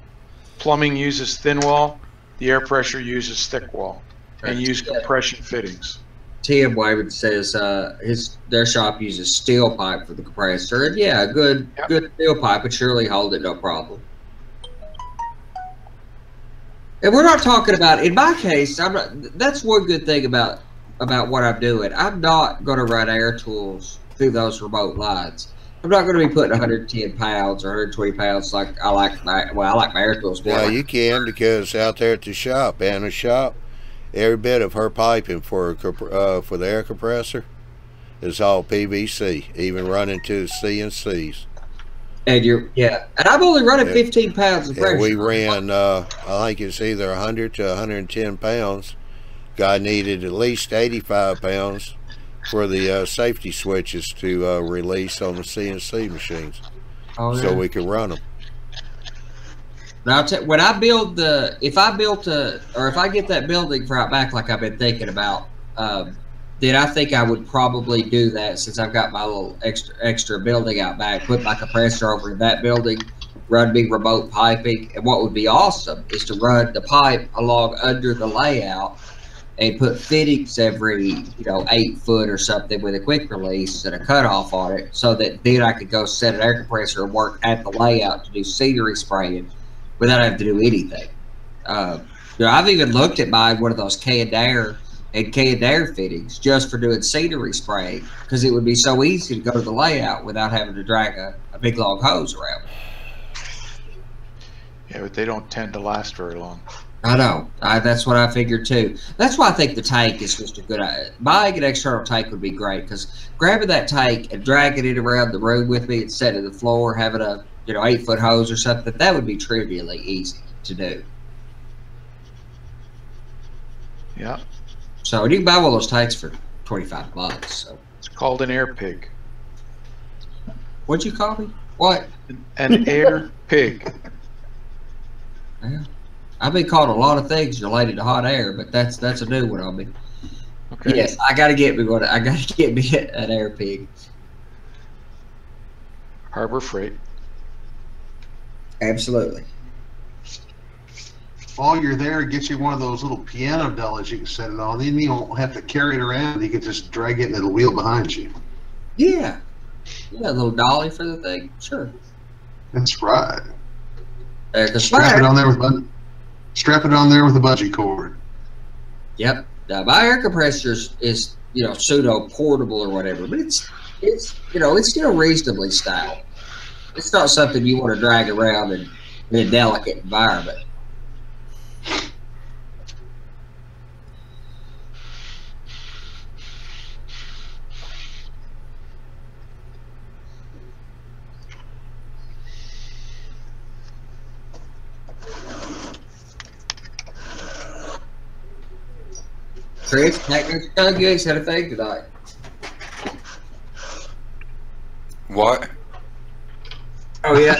Plumbing uses thin wall. The air pressure uses thick wall, and use compression fittings. Tim Wayman says their shop uses steel pipe for the compressor, and yeah, good steel pipe would surely hold it no problem. And we're not talking about, in my case, that's one good thing about what I'm doing. I'm not going to run air tools through those remote lines. I'm not going to be putting 110 pounds or 120 pounds like I like my air tools. Well, you can, because out there at the shop, Anna's shop, every bit of her piping for the air compressor is all PVC, even running to the CNCs. And and I'm only running 15 pounds of pressure. We ran, I think it's either 100 to 110 pounds. Guy needed at least 85 pounds for the safety switches to release on the CNC machines, so we could run them. Now, when I build if I get that building for out back like I've been thinking about, then I think I would probably do that, since I've got my little extra building out back, put my compressor over in that building, run me remote piping, and what would be awesome is to run the pipe along under the layout and put fittings every 8 foot or something with a quick release and a cutoff on it, so that then I could go set an air compressor and work at the layout to do scenery spraying. without having to do anything. I've even looked at buying one of those K&Dare fittings just for doing scenery spraying, because it would be so easy to go to the layout without having to drag a big long hose around. Yeah, but they don't tend to last very long. I know. That's what I figured too. That's why I think the tank is just a good idea. Buying an external tank would be great, because grabbing that tank and dragging it around the room with me instead of the floor, having a 8-foot hose or something, that would be trivially easy to do. Yeah. So you can buy one of those tanks for $25. So it's called an air pig. What'd you call me? What? An air pig. Yeah. I've been called a lot of things related to hot air, but that's a new one on me. Okay. Yes, I gotta get me an air pig. Harbor Freight. Absolutely. While you're there, get you one of those little piano dollies you can set it on. Then you don't have to carry it around. You can just drag it and it'll wheel behind you. Yeah. Yeah, a little dolly for the thing. Sure. That's right. Strap it on there with a bungee cord. Yep. My air compressor is pseudo portable or whatever, but it's still reasonably styled. It's not something you want to drag around in a delicate environment. Chris, you ain't said a thing tonight. What? Oh yeah.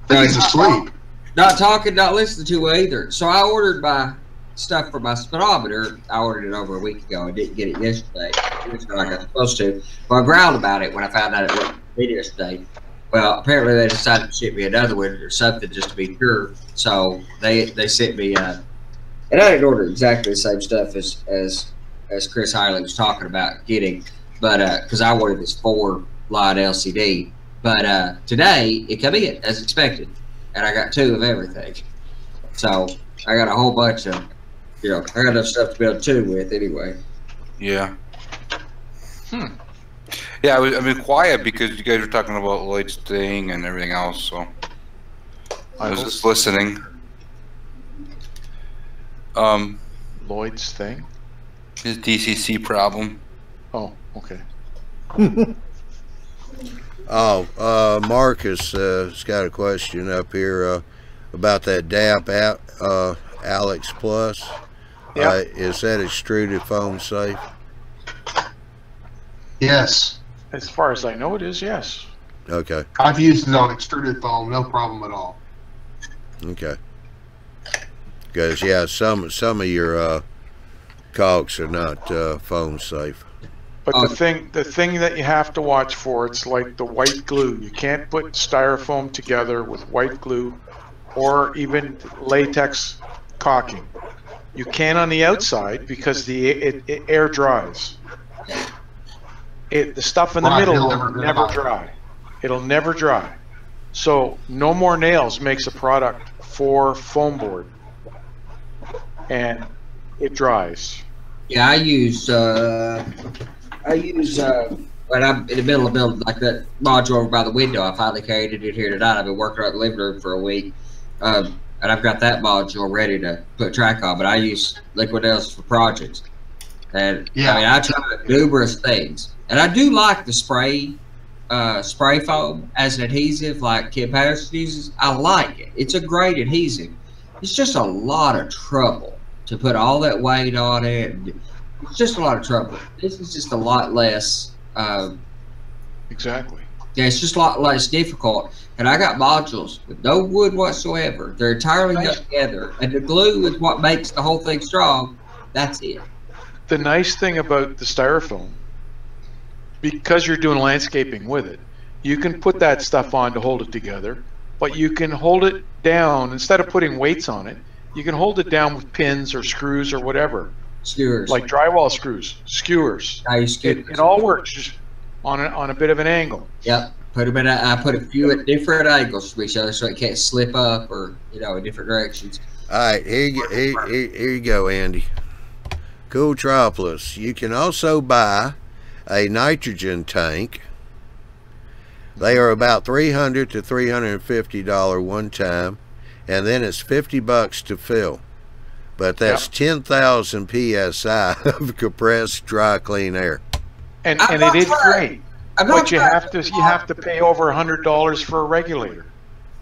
He's asleep. Not talking, not listening to it either. So I ordered my stuff for my speedometer. I ordered it over a week ago. I didn't get it yesterday. Like I was supposed to. But I growled about it when I found out it wasn't yesterday. Well, apparently they decided to ship me another one or something just to be sure. So they sent me. And I didn't order exactly the same stuff as Chris Hiley was talking about getting, but because I wanted this 4-line LCD. But today it came in as expected, and I got 2 of everything. So I got a whole bunch of, I got enough stuff to build 2 with anyway. Yeah. Yeah, I mean quiet because you guys were talking about Lloyd's thing and everything else. So I was just listening. Lloyd's thing? His DCC problem. Oh, okay. Marcus has got a question up here about that DAP Alex Plus. Yep. Is that extruded foam safe? Yes. As far as I know, it is, yes. Okay. I've used it on extruded foam, no problem at all. Okay. Because yeah, some of your caulks are not foam safe. But the thing that you have to watch for, it's like the white glue. You can't put styrofoam together with white glue or even latex caulking. You can on the outside because it air dries. The stuff in the middle will never dry. It'll never dry. So no more nails makes a product for foam board, and it dries. Yeah, I use when I'm in the middle of building like that module over by the window. I finally carried it in here tonight. I've been working on the living room for a week, and I've got that module ready to put track on. But I use liquid nails for projects, and yeah. I mean I try numerous things, and I do like the spray foam as an adhesive, like Kim Patterson uses. I like it. It's a great adhesive. It's just a lot of trouble to put all that weight on it. It's just a lot of trouble. This is just a lot less. Exactly. Yeah, it's just a lot less difficult. And I got modules with no wood whatsoever. They're entirely held together, and the glue is what makes the whole thing strong. That's it. The nice thing about the styrofoam, because you're doing landscaping with it, you can put that stuff on to hold it together, but you can hold it down instead of putting weights on it. You can hold it down with pins or screws or whatever. Skewers. Like drywall screws, skewers. How you skew It all works just on a bit of an angle. Yep. Put them in. I put a few at different angles from each other so it can't slip up or in different directions. All right, here you go, Andy. Cool Tropolis. You can also buy a nitrogen tank. They are about $300 to $350 one time, and then it's $50 to fill. But that's 10,000 psi of compressed dry clean air. And it is great. But you have to pay over $100 for a regulator.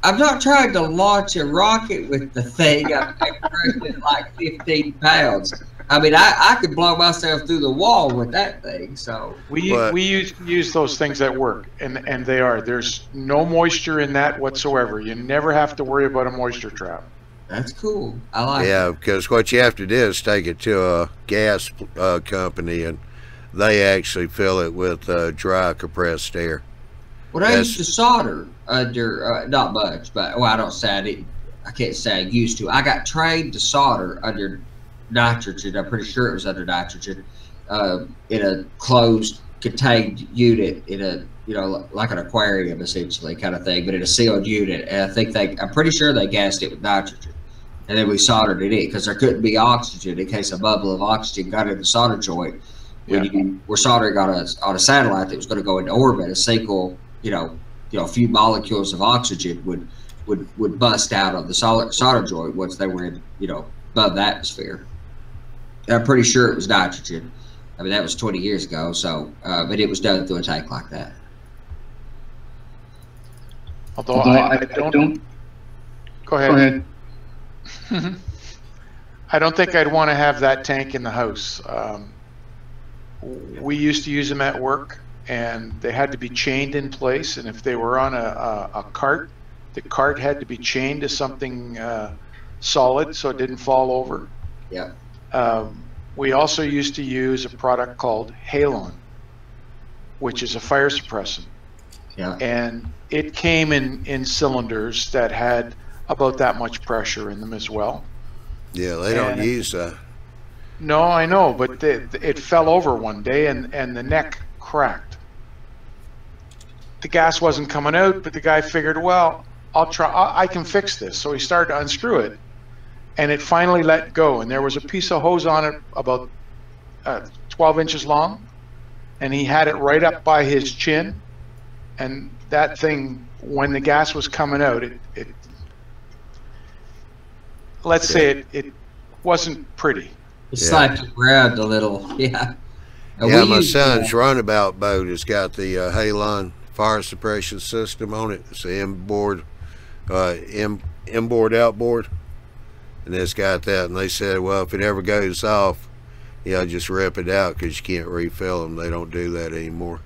I'm not trying to launch a rocket with the thing. I'm pressing like 15 pounds. I mean, I could blow myself through the wall with that thing. So we use those things that work, and there's no moisture in that whatsoever. You never have to worry about a moisture trap. That's cool. I like it. Yeah, because what you have to do is take it to a gas company, and they actually fill it with dry compressed air. Well, I used to solder under, not much, but I don't say I can't say I used to. I got trained to solder under nitrogen. I'm pretty sure it was under nitrogen, in a closed, contained unit in a, like an aquarium essentially kind of thing, but in a sealed unit. And I'm pretty sure they gassed it with nitrogen. And then we soldered it in because there couldn't be oxygen in case a bubble of oxygen got in the solder joint. When you were soldering on a satellite that was going to go into orbit, a single, a few molecules of oxygen would bust out of the solder joint once they were in, above the atmosphere. And I'm pretty sure it was nitrogen. I mean, that was 20 years ago. So, but it was done through a tank like that. Although I don't. Go ahead. I don't think I'd want to have that tank in the house. We used to use them at work, and they had to be chained in place. And if they were on a cart, the cart had to be chained to something solid so it didn't fall over. Yeah. We also used to use a product called Halon, which is a fire suppressant. Yeah. And it came in cylinders that had about that much pressure in them as well. Yeah, they don't use that. No, I know, but it fell over one day and the neck cracked. The gas wasn't coming out, but the guy figured, well, I can fix this. So he started to unscrew it, and it finally let go. And there was a piece of hose on it about 12 inches long, and he had it right up by his chin. And that thing, when the gas was coming out, let's say it wasn't pretty. It slapped around a little, yeah. Yeah, my son's runabout boat has got the Halon fire suppression system on it. It's the inboard, outboard, and it's got that. And they said, well, if it ever goes off, just rip it out because you can't refill them. They don't do that anymore.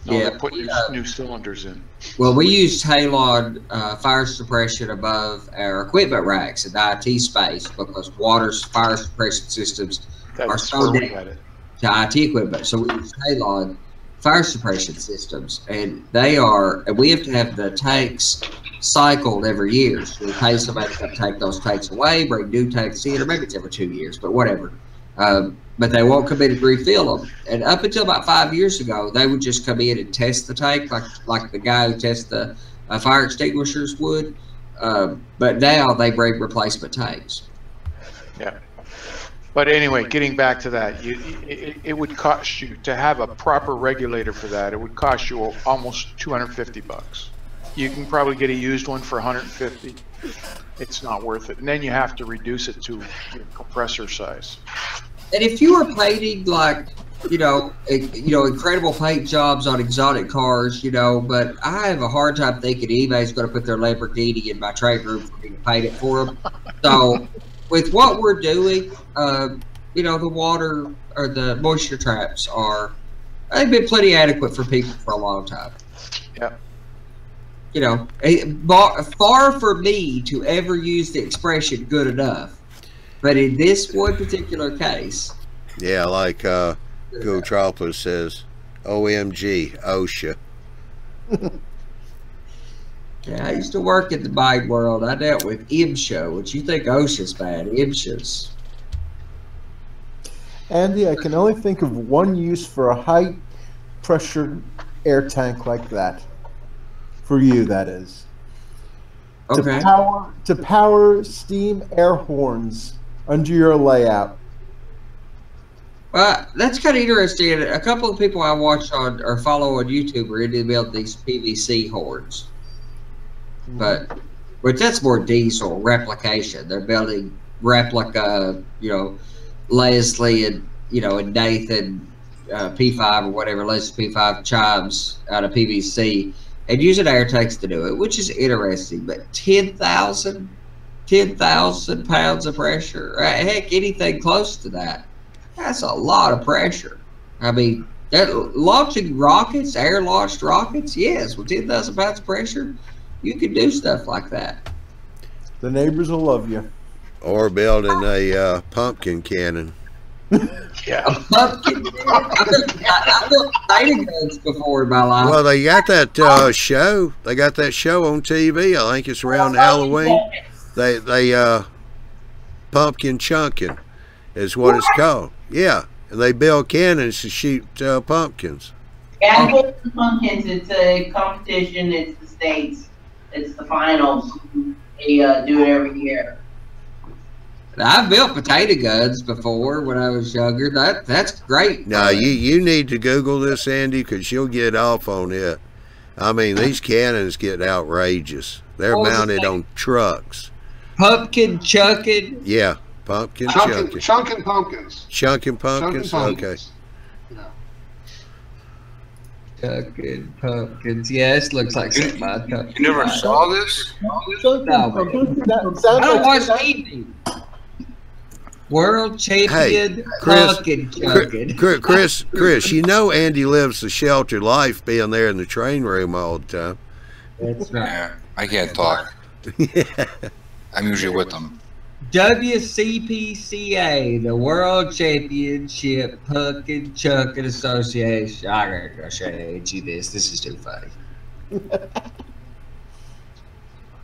No, they put new cylinders in. Well, we used Halon fire suppression above our equipment racks in the IT space because fire suppression systems are so down to IT equipment. So we use Halon fire suppression systems, and we have to have the tanks cycled every year. So we pay somebody to take those tanks away, bring new tanks in, or maybe it's every 2 years, but whatever. But they won't come in and refill them. And up until about 5 years ago, they would just come in and test the tank like the guy who tests the fire extinguishers would. But now they bring replacement tanks. Yeah. But anyway, getting back to that, it would cost you to have a proper regulator for that. It would cost you almost $250. You can probably get a used one for $150. It's not worth it. And then you have to reduce it to your compressor size. And if you were painting incredible paint jobs on exotic cars, but I have a hard time thinking anybody's going to put their Lamborghini in my trade room for me to paint it for them. So with what we're doing, the water or the moisture traps they've been plenty adequate for people for a long time. Yeah. Far for me to ever use the expression good enough. But in this one particular case. Yeah, like Go Tropolis says, OMG, OSHA. Yeah, I used to work in the mine world. I dealt with MSHA, which you think OSHA's bad. MSHA's. Andy, I can only think of one use for a high pressure air tank like that. for you, that is. Okay. To power steam air horns under your layout. Well, that's kind of interesting. A couple of people I watch on or follow on YouTube are into build these PVC horns, which that's more diesel replication. They're building replica, Leslie and and Nathan P5 or whatever, Leslie P5 chimes out of PVC and using air tanks to do it, which is interesting. But 10,000 pounds of pressure, heck, anything close to that. That's a lot of pressure. I mean, launching rockets, air-launched rockets, yes, with 10,000 pounds of pressure, you can do stuff like that. The neighbors will love you. Or building a pumpkin cannon. Yeah. A pumpkin cannon? I built potato guns before in my life. Well, they got that show. They got that show on TV. I think it's around Halloween. They pumpkin chunking is what it's called. Yeah, and they build cannons to shoot pumpkins. Yeah, I built the pumpkins. It's a competition. It's the states. It's the finals. They do it every year. I've built potato guns before when I was younger. That's great. Now you need to Google this, Andy, because you'll get off on it. I mean, these cannons get outrageous. They're mounted on trucks. Pumpkin chucking. Yeah. Pumpkin chunking. Chunking pumpkins. Chunking pumpkins? Chunking Okay. pumpkins. Chucking pumpkins. Yeah, this looks like something I'd come. You never saw this? No, I don't watch TV. World champion pumpkin chucking. Chris, Andy lives the sheltered life being there in the train room all the time. That's right. Yeah, I can't talk. Yeah. I'm usually with them. WCPCA, the World Championship Pumpkin Chucking Association. I gotta show you this. This is too funny.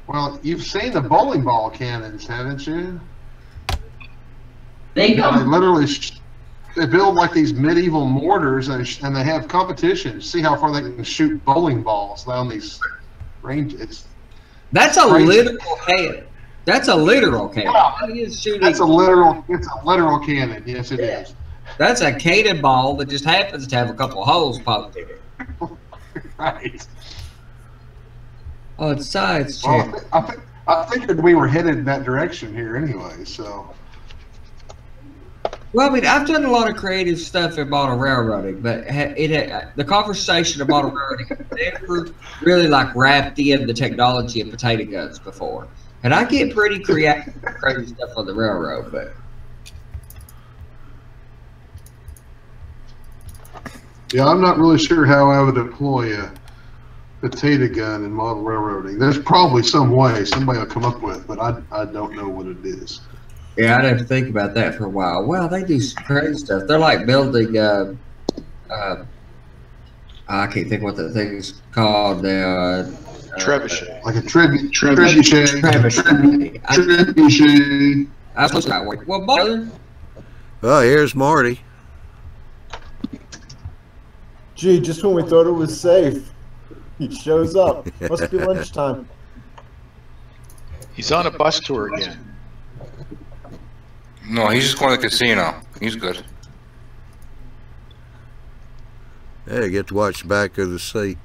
Well, you've seen the bowling ball cannons, haven't you? They They literally they build like these medieval mortars, and they have competitions. See how far they can shoot bowling balls down these ranges. That's a crazy. literal cannon. That's a literal cannon. That's a literal. It's a literal cannon. Yes, it is. That's a cannonball that just happens to have a couple of holes popped in it. Right. Oh, it's sides, Well, check. I figured we were headed in that direction here anyway. So. Well, I mean, I've done a lot of creative stuff in model railroading, but the conversation of model railroading has never really wrapped in the technology of potato guns before. And I get pretty creative, crazy stuff on the railroad, but. Yeah, I'm not really sure how I would deploy a potato gun in model railroading. There's probably some way somebody will come up with, but I don't know what it is. Yeah, I'd have to think about that for a while. Wow, they do some crazy stuff. They're like building, I can't think what the thing is called. Trebuchet. Like a trebuchet. Trebuchet. I was supposed to work. Well, brother. Oh, here's Marty. Gee, just when we thought it was safe, he shows up. Must be lunchtime. He's on a bus tour again. No, he's just going to the casino. He's good. Hey, you get to watch the back of the seat.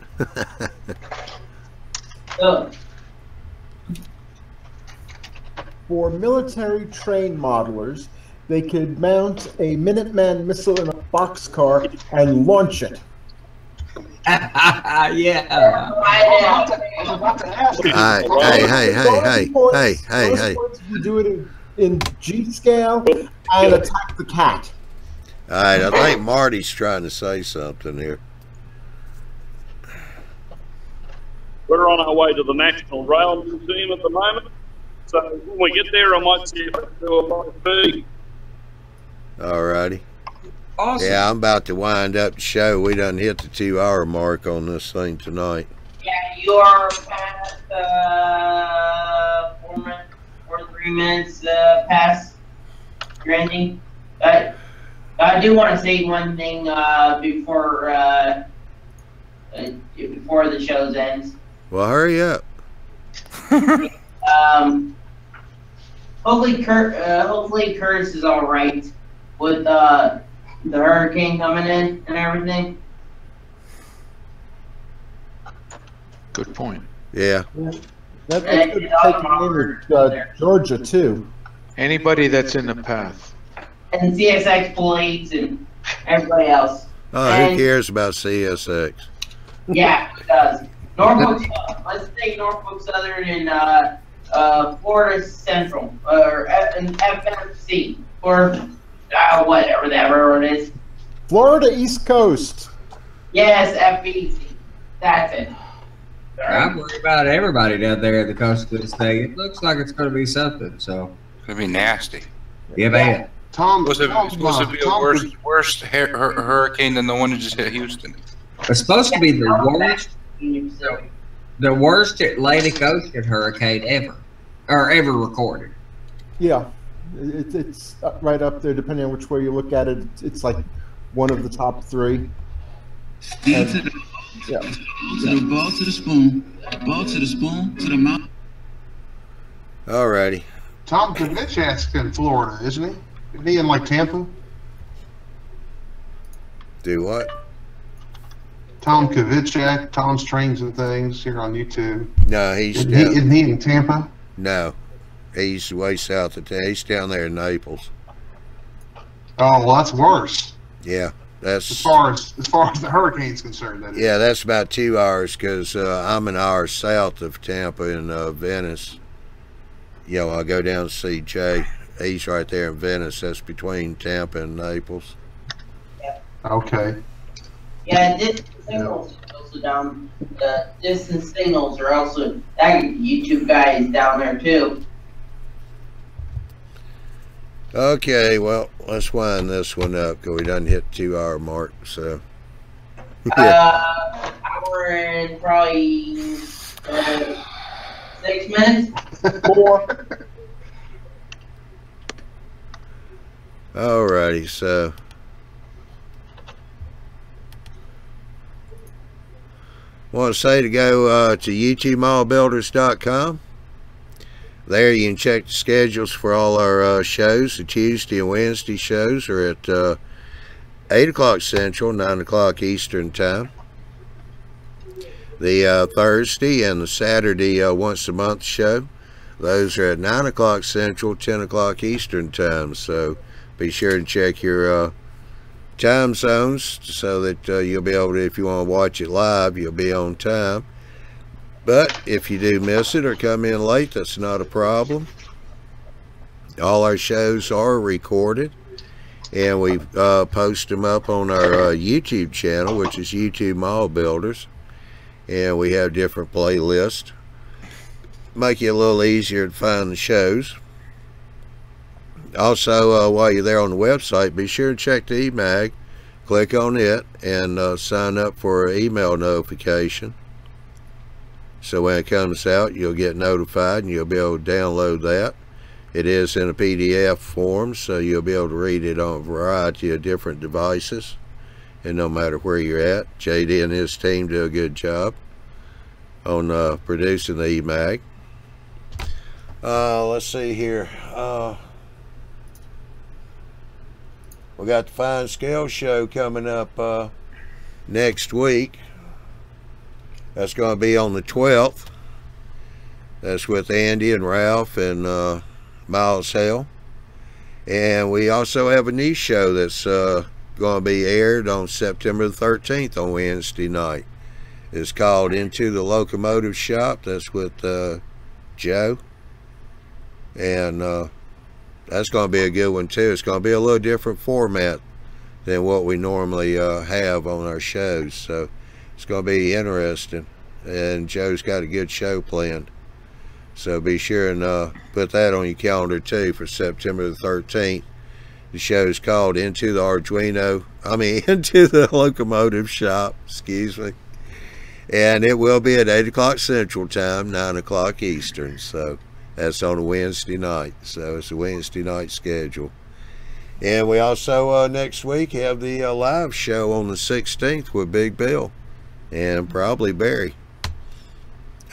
For military train modelers, they could mount a Minuteman missile in a boxcar and launch it. Yeah. I was about to ask. Hey. You do it in G scale and attack the cat. All right, I think Marty's trying to say something here. We're on our way to the National Rail Museum at the moment. So when we get there, I might see if I can do a live feed. All righty. Awesome. Yeah, I'm about to wind up the show. We done hit the 2-hour mark on this thing tonight. Yeah, you are past 3 minutes past your ending. But I do want to say one thing before the show ends. Well, hurry up. Hopefully Curtis is all right with the hurricane coming in and everything. Good point. Yeah. That's good to take in Georgia too. Anybody that's in the path. And CSX police and everybody else. Oh, and, who cares about CSX? Yeah, it does. Norfolk, let's take Norfolk Southern and Florida Central, or FFC, or whatever that railroad is. Florida East Coast. Yes, FEC. That's it. I'm worried about everybody down there at the coast of this thing. It looks like it's going to be something, so. It's going to be nasty. Yeah, man. Tom, Supposed to be a worse hurricane than the one that just hit Houston. It's supposed to be the worst Atlantic Ocean hurricane ever, or ever recorded. Yeah, it's right up there. Depending on which way you look at it, it's like one of the top 3. Yeah. To the ball, to the spoon, ball to the spoon, to the mouth. Alrighty. Tom Kavicak's in Florida, isn't he? Isn't he in like Tampa? Do what? Tom Kavicak, Tom's Trains and Things here on YouTube. No, he's isn't he in Tampa? No, he's way south of town. He's down there in Naples. Oh, well, that's worse. Yeah, that's as far as the hurricane's concerned. That is. Yeah, that's about 2 hours because I'm an hour south of Tampa in Venice. You know, I go down to see Jay. He's right there in Venice. That's between Tampa and Naples. Yeah. Okay. Yeah, distance signals are also down. The distance signals are also, that YouTube guy is down there too. Okay, well, let's wind this one up because we done hit 2 hour mark. So. Hour and probably 6 minutes. 4. Alrighty, so. Want to say to go to YouTubeMallBuilders.com. There you can check the schedules for all our shows. The Tuesday and Wednesday shows are at 8 o'clock Central, 9 o'clock Eastern Time. The Thursday and the Saturday once a month show, those are at 9 o'clock Central, 10 o'clock Eastern Time. So be sure to check your time zones so that you'll be able to, if you want to watch it live, you'll be on time. But if you do miss it or come in late, that's not a problem. All our shows are recorded, and we post them up on our YouTube channel, which is YouTube Mall Builders, and we have different playlists. Make it a little easier to find the shows. Also, while you're there on the website, be sure to check the e-mag, click on it, and sign up for an email notification. So when it comes out, you'll get notified and you'll be able to download that. It is in a PDF form, so you'll be able to read it on a variety of different devices. And no matter where you're at, JD and his team do a good job on producing the e-mag. Let's see here. We got the Fine Scale Show coming up next week. That's going to be on the 12th. That's with Andy and Ralph and Miles Hale. And we also have a new show that's going to be aired on September the 13th on Wednesday night. It's called Into the Locomotive Shop. That's with Joe. And that's going to be a good one too. It's going to be a little different format than what we normally have on our shows. So it's going to be interesting, and Joe's got a good show planned, so be sure and put that on your calendar too for September the 13th. The show is called Into the Locomotive Shop, excuse me, and it will be at 8 o'clock Central Time, 9 o'clock Eastern. So that's on a Wednesday night, so it's a Wednesday night schedule. And we also next week have the live show on the 16th with Big Bill and probably Barry.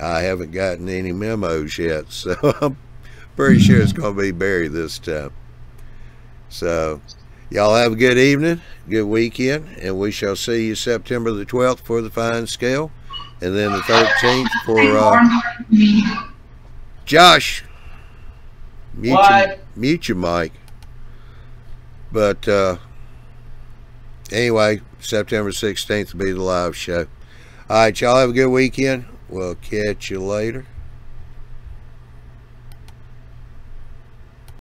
I haven't gotten any memos yet, so I'm pretty sure it's going to be buried this time. So y'all have a good evening, good weekend, and we shall see you September the 12th for the fine scale, and then the 13th for Josh. Mute your mic. But anyway, September 16th will be the live show. All right, y'all have a good weekend. We'll catch you later.